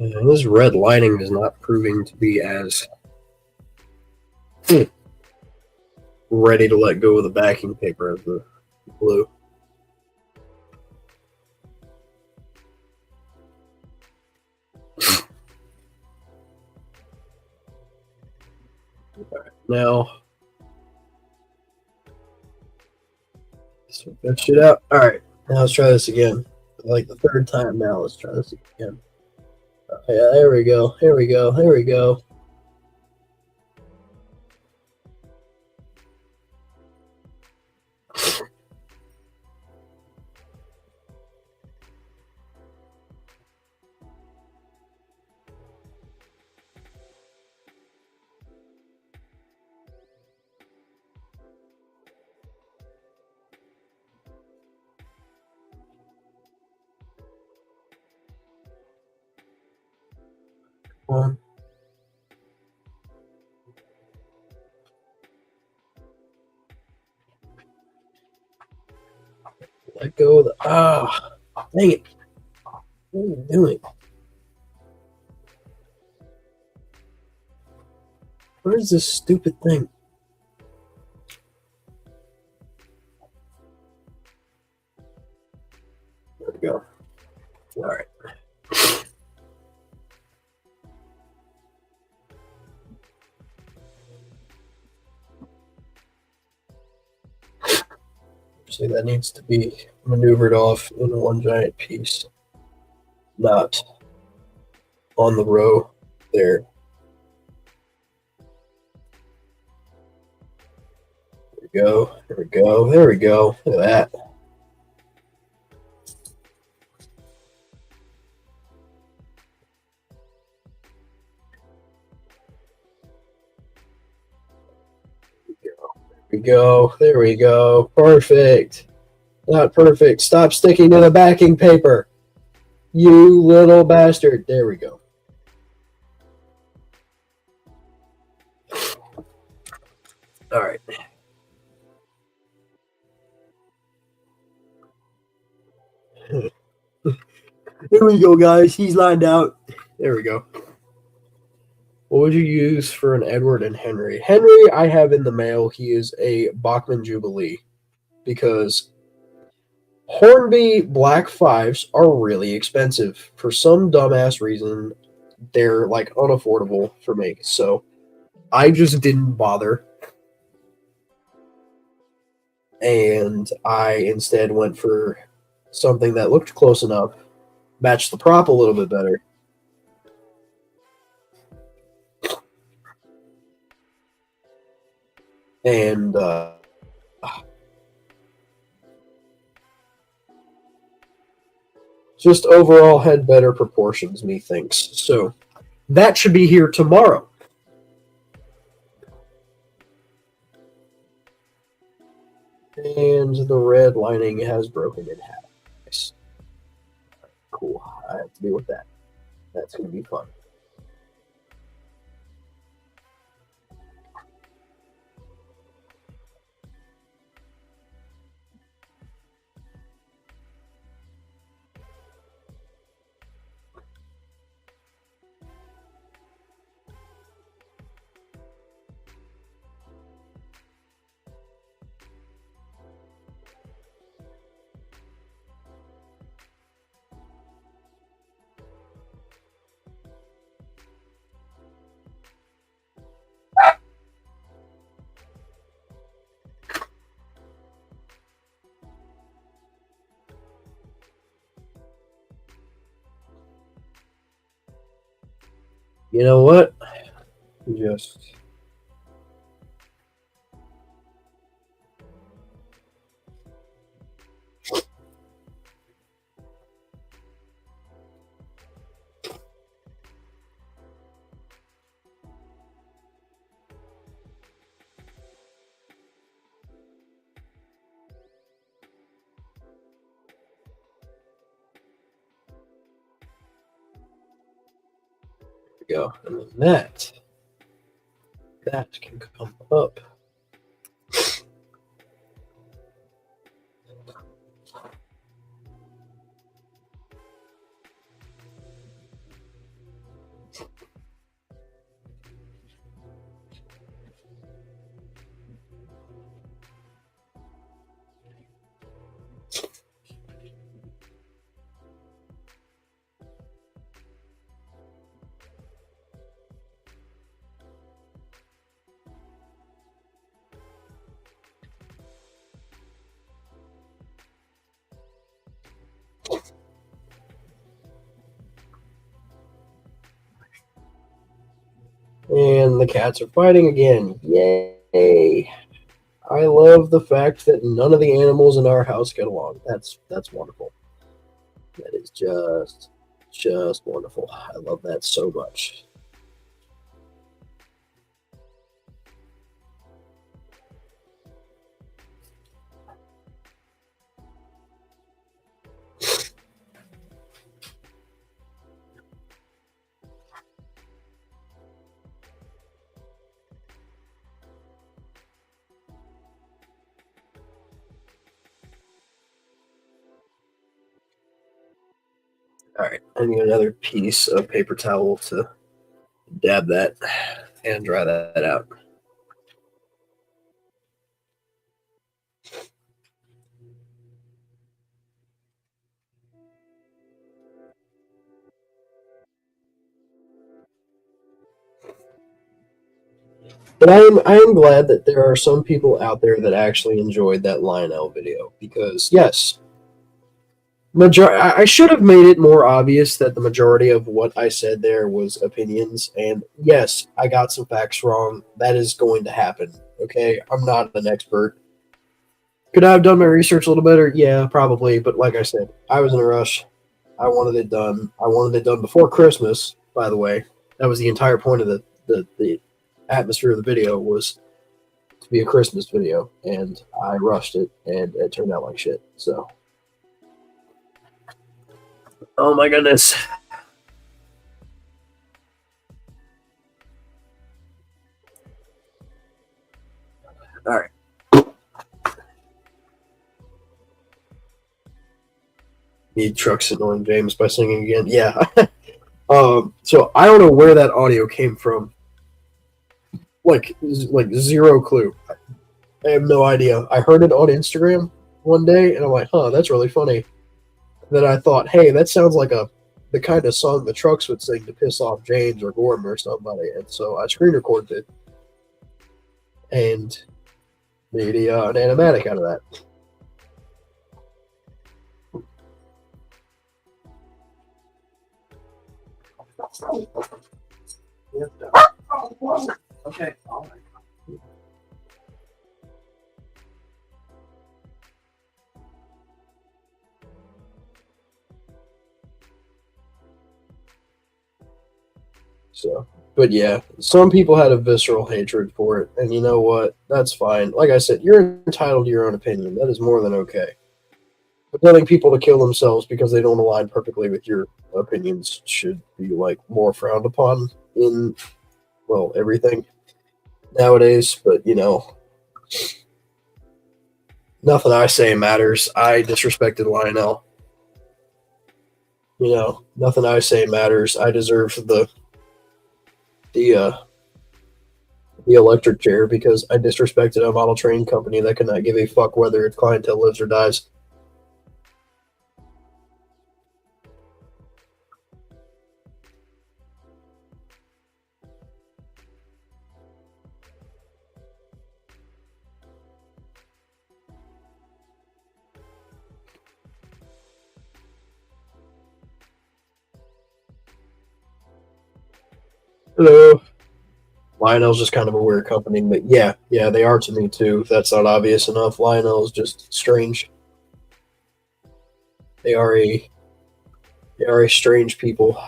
And this red lining is not proving to be as ready to let go of the backing paper as the blue. Right, now, sort that shit out. All right, now let's try this again. Like the third time now, let's try this again. Yeah, there we go. Here we go. Here we go. One. Let go of the. Ah, dang it. What are you doing? What is this stupid thing? There we go. All right. See, that needs to be maneuvered off in one giant piece, not on the row there. There we go. There we go. There we go. Look at that. There we go. There we go. Perfect. Not perfect. Stop sticking to the backing paper. You little bastard. There we go. All right. Here we go, guys. He's lined out. There we go. What would you use for an Edward and Henry? Henry, I have in the mail. He is a Bachman Jubilee because Hornby Black Fives are really expensive. For some dumbass reason, they're like unaffordable for me. So I just didn't bother. And I instead went for something that looked close enough, matched the prop a little bit better. And just overall had better proportions, methinks. So that should be here tomorrow. And the red lining has broken in half. Nice. Cool. I have to deal with that. That's going to be fun. You know what? Just go. And then that can come up. And the cats are fighting again. Yay! I love the fact that none of the animals in our house get along. That's wonderful. That is just wonderful. I love that so much. All right, I need another piece of paper towel to dab that and dry that out. But I am glad that there are some people out there that actually enjoyed that Lionel video because yes, I should have made it more obvious that the majority of what I said there was opinions, and yes, I got some facts wrong. That is going to happen. Okay, I'm not an expert. Could I have done my research a little better? Yeah, probably. But like I said, I was in a rush. I wanted it done. I wanted it done before Christmas. By the way, that was the entire point of the atmosphere of the video was to be a Christmas video, and I rushed it, and it turned out like shit. So, oh my goodness. All right. Need trucks annoying James by singing again. Yeah. So I don't know where that audio came from. Like zero clue. I have no idea. I heard it on Instagram one day, and I'm like, huh, that's really funny. Then I thought, hey, that sounds like the kind of song the Trucks would sing to piss off James or Gorm or somebody. And so I screen recorded it and made an animatic out of that. Okay. All right. So, but yeah, some people had a visceral hatred for it, and you know what? That's fine. Like I said, you're entitled to your own opinion. That is more than okay. But telling people to kill themselves because they don't align perfectly with your opinions should be like more frowned upon in, well, everything nowadays. But you know, nothing I say matters. I disrespected Lionel. You know, nothing I say matters. I deserve the electric chair because I disrespected a model train company that cannot give a fuck whether its clientele lives or dies. Hello. Lionel's just kind of a weird company, but yeah, they are to me too. If that's not obvious enough, Lionel is just strange. They are a strange people.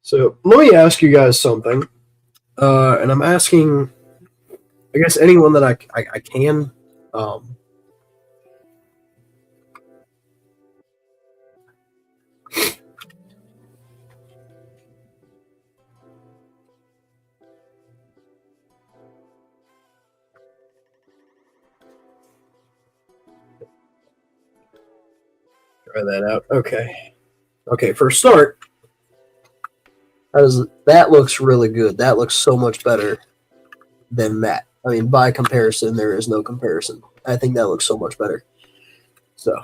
So let me ask you guys something, and I'm asking, I guess, anyone that I can. Um, Try that out. Okay. Okay. For a start, that looks really good. That looks so much better than that. I mean, by comparison, there is no comparison. I think that looks so much better. So,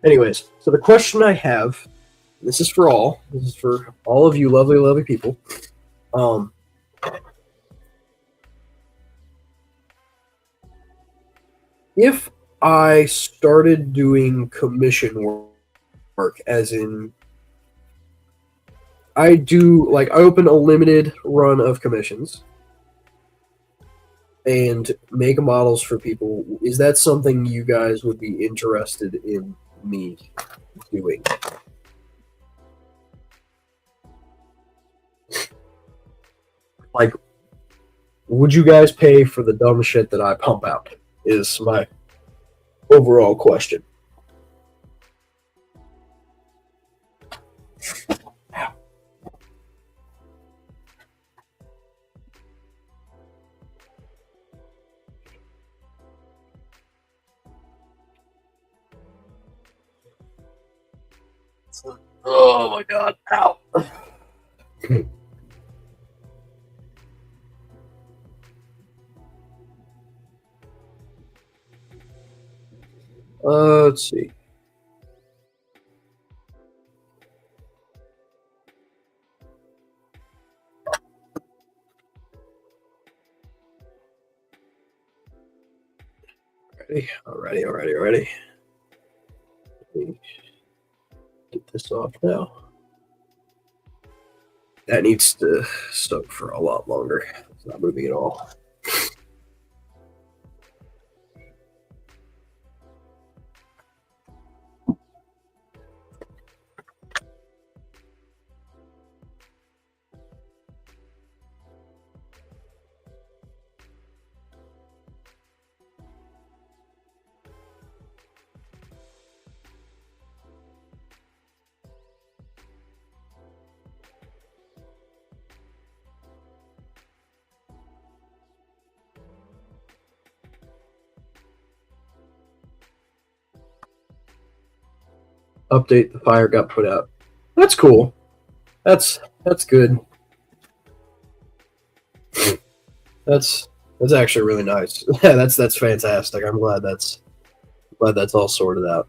anyways, so the question I have, this is for all. This is for all of you lovely, lovely people. If I started doing commission work, as in I open a limited run of commissions and make models for people. Is that something you guys would be interested in me doing? Like, would you guys pay for the dumb shit that I pump out? Is my overall question. Oh my god! Ow! Let's see. Alrighty. Let me get this off now. That needs to soak for a lot longer. It's not moving at all. Update: the fire got put out. That's cool. That's good. That's actually really nice. Yeah, that's fantastic. I'm glad that's all sorted out.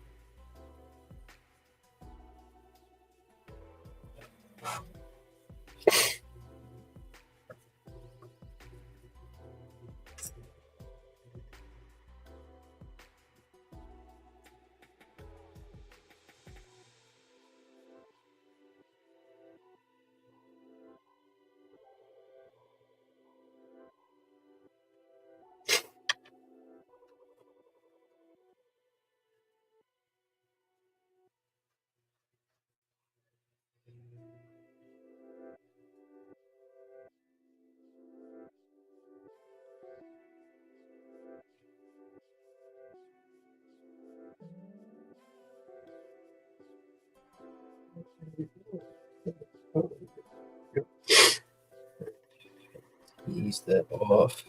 Ease that off.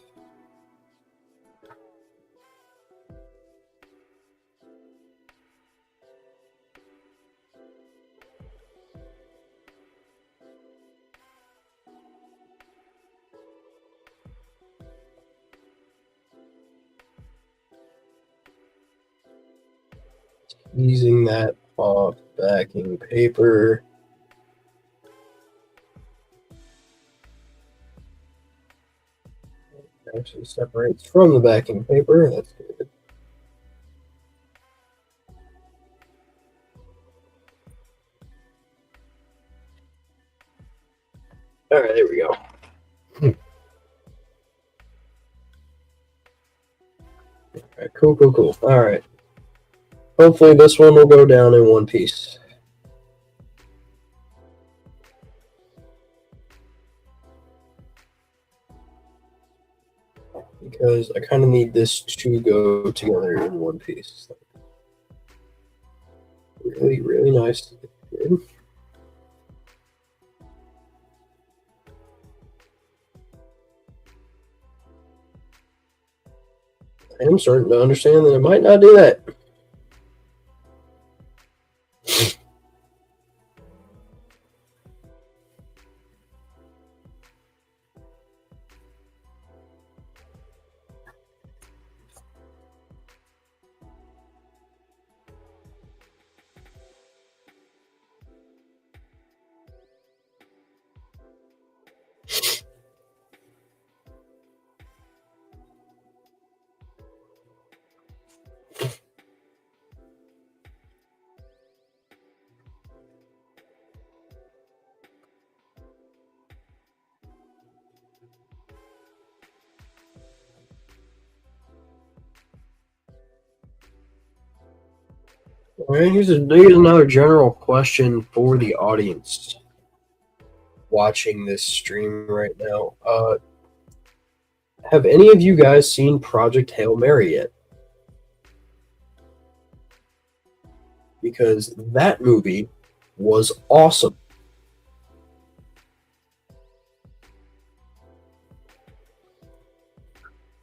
Easing that off backing paper. Actually separates from the backing paper. That's good. All right, there we go. All right, cool. All right. Hopefully this one will go down in one piece. Because I kind of need this to go together in one piece. Really nice. Good. I am starting to understand that I might not do that. All right, here's another general question for the audience watching this stream right now. Have any of you guys seen Project Hail Mary yet? Because that movie was awesome.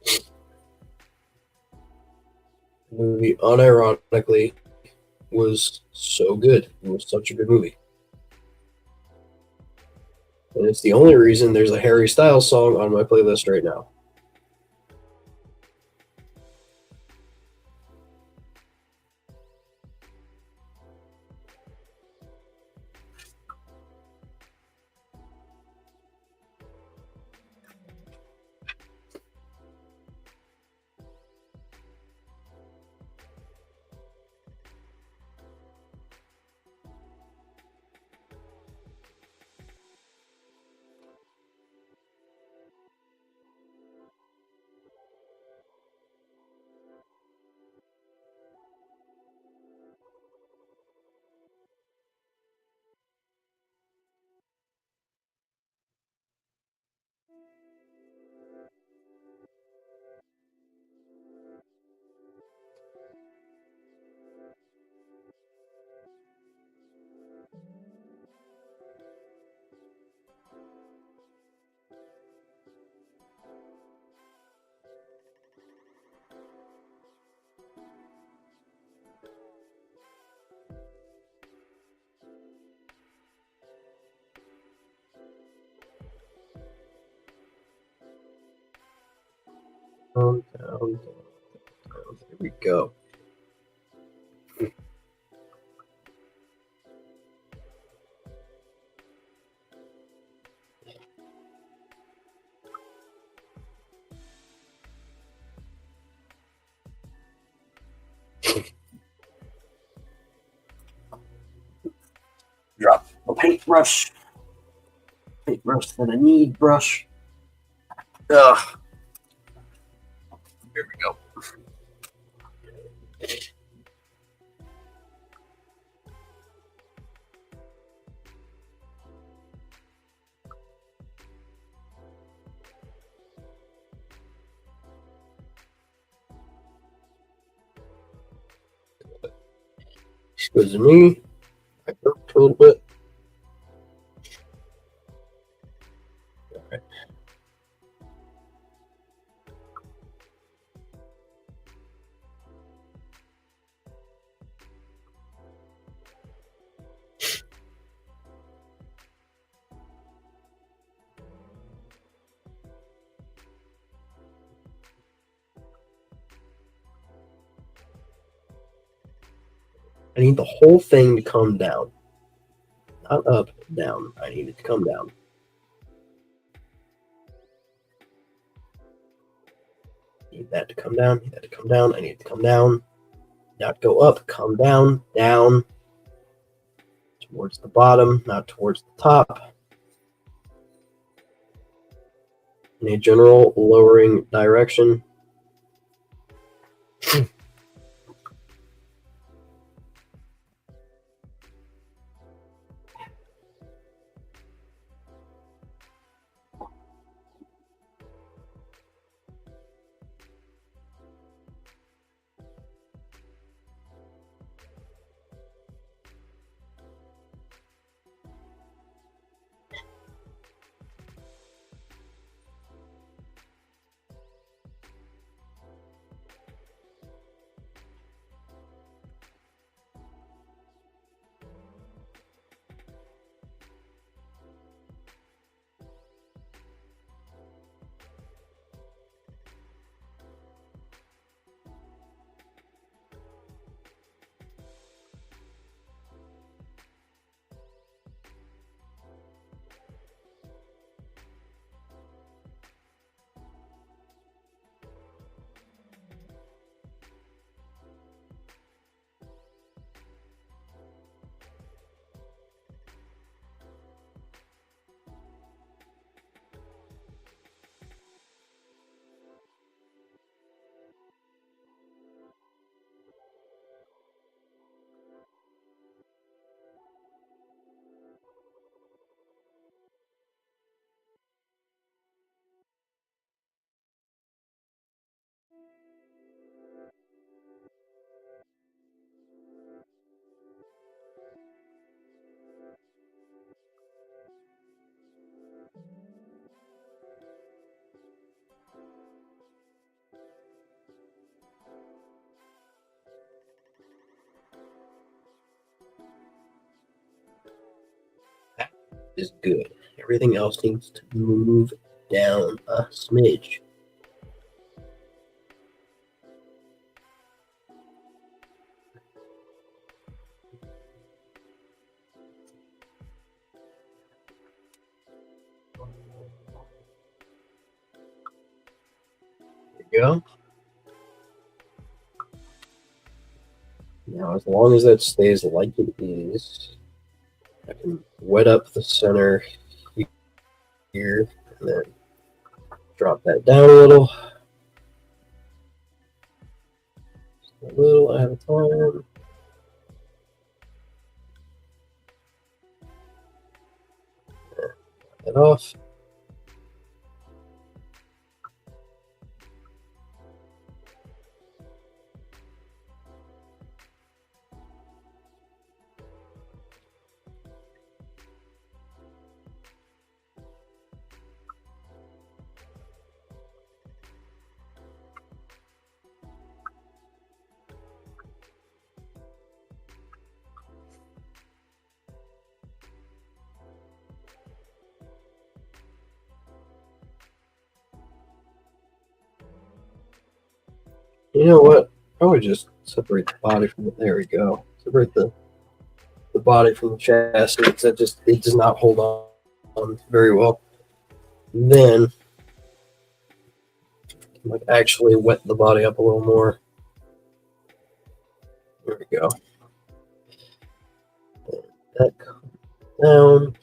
The movie, unironically, was so good. It was such a good movie. And it's the only reason there's a Harry Styles song on my playlist right now. Down, down, down, down. Here we go. Drop a paintbrush. Paintbrush that I need brush. Ugh. Here we go. Excuse me. I burped a little bit. All right. I need the whole thing to come down. Not up, down. I need it to come down. Need that to come down. Need that to come down. I need it to come down. Not go up. Come down. Down. Towards the bottom, not towards the top. In a general lowering direction. is good. Everything else needs to move down a smidge. There you go. Now, as long as that stays like it is, I can wet up the center here and then drop that down a little at a time. That off. You know what? Probably just separate the body from it. There we go. Separate the body from the chassis. It does not hold on very well. Then like actually wet the body up a little more. There we go. That comes down.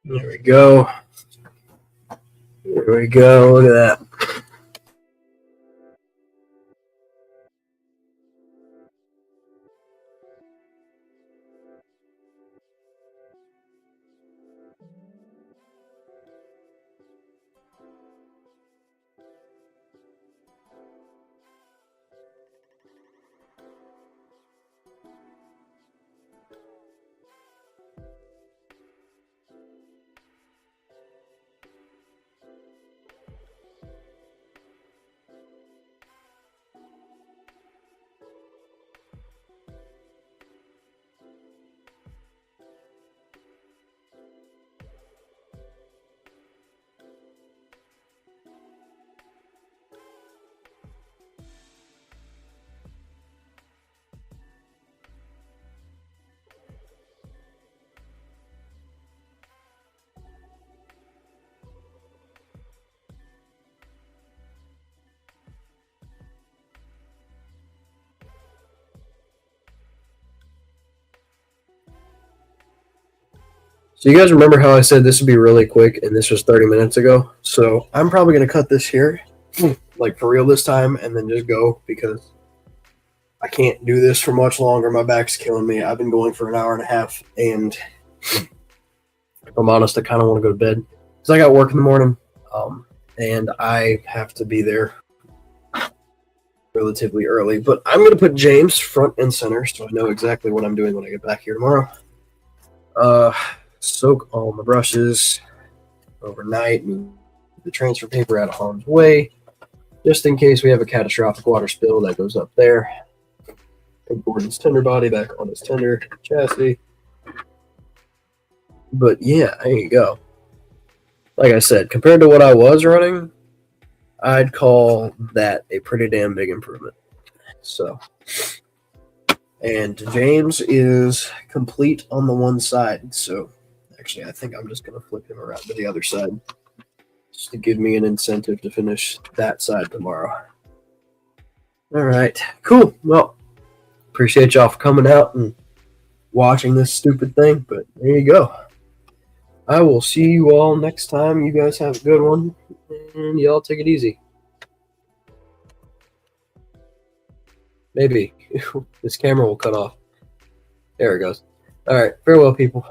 There we go. There we go. Look at that. So you guys remember how I said this would be really quick and this was 30 minutes ago? So I'm probably going to cut this here, like for real this time, and then just go because I can't do this for much longer. My back's killing me. I've been going for an hour and a half, and if I'm honest, I kind of want to go to bed because I got work in the morning, and I have to be there relatively early. But I'm going to put James front and center so I know exactly what I'm doing when I get back here tomorrow. Soak all my brushes overnight, move the transfer paper out of harm's way, just in case we have a catastrophic water spill that goes up there. Put Gordon's tender body back on his tender chassis. But yeah, there you go. Like I said, compared to what I was running, I'd call that a pretty damn big improvement. So, and James is complete on the one side. So, actually, I think I'm just going to flip him around to the other side just to give me an incentive to finish that side tomorrow. All right, cool. Well, appreciate y'all for coming out and watching this stupid thing. But there you go. I will see you all next time. You guys have a good one, and y'all take it easy. Maybe this camera will cut off. There it goes. All right, farewell, people.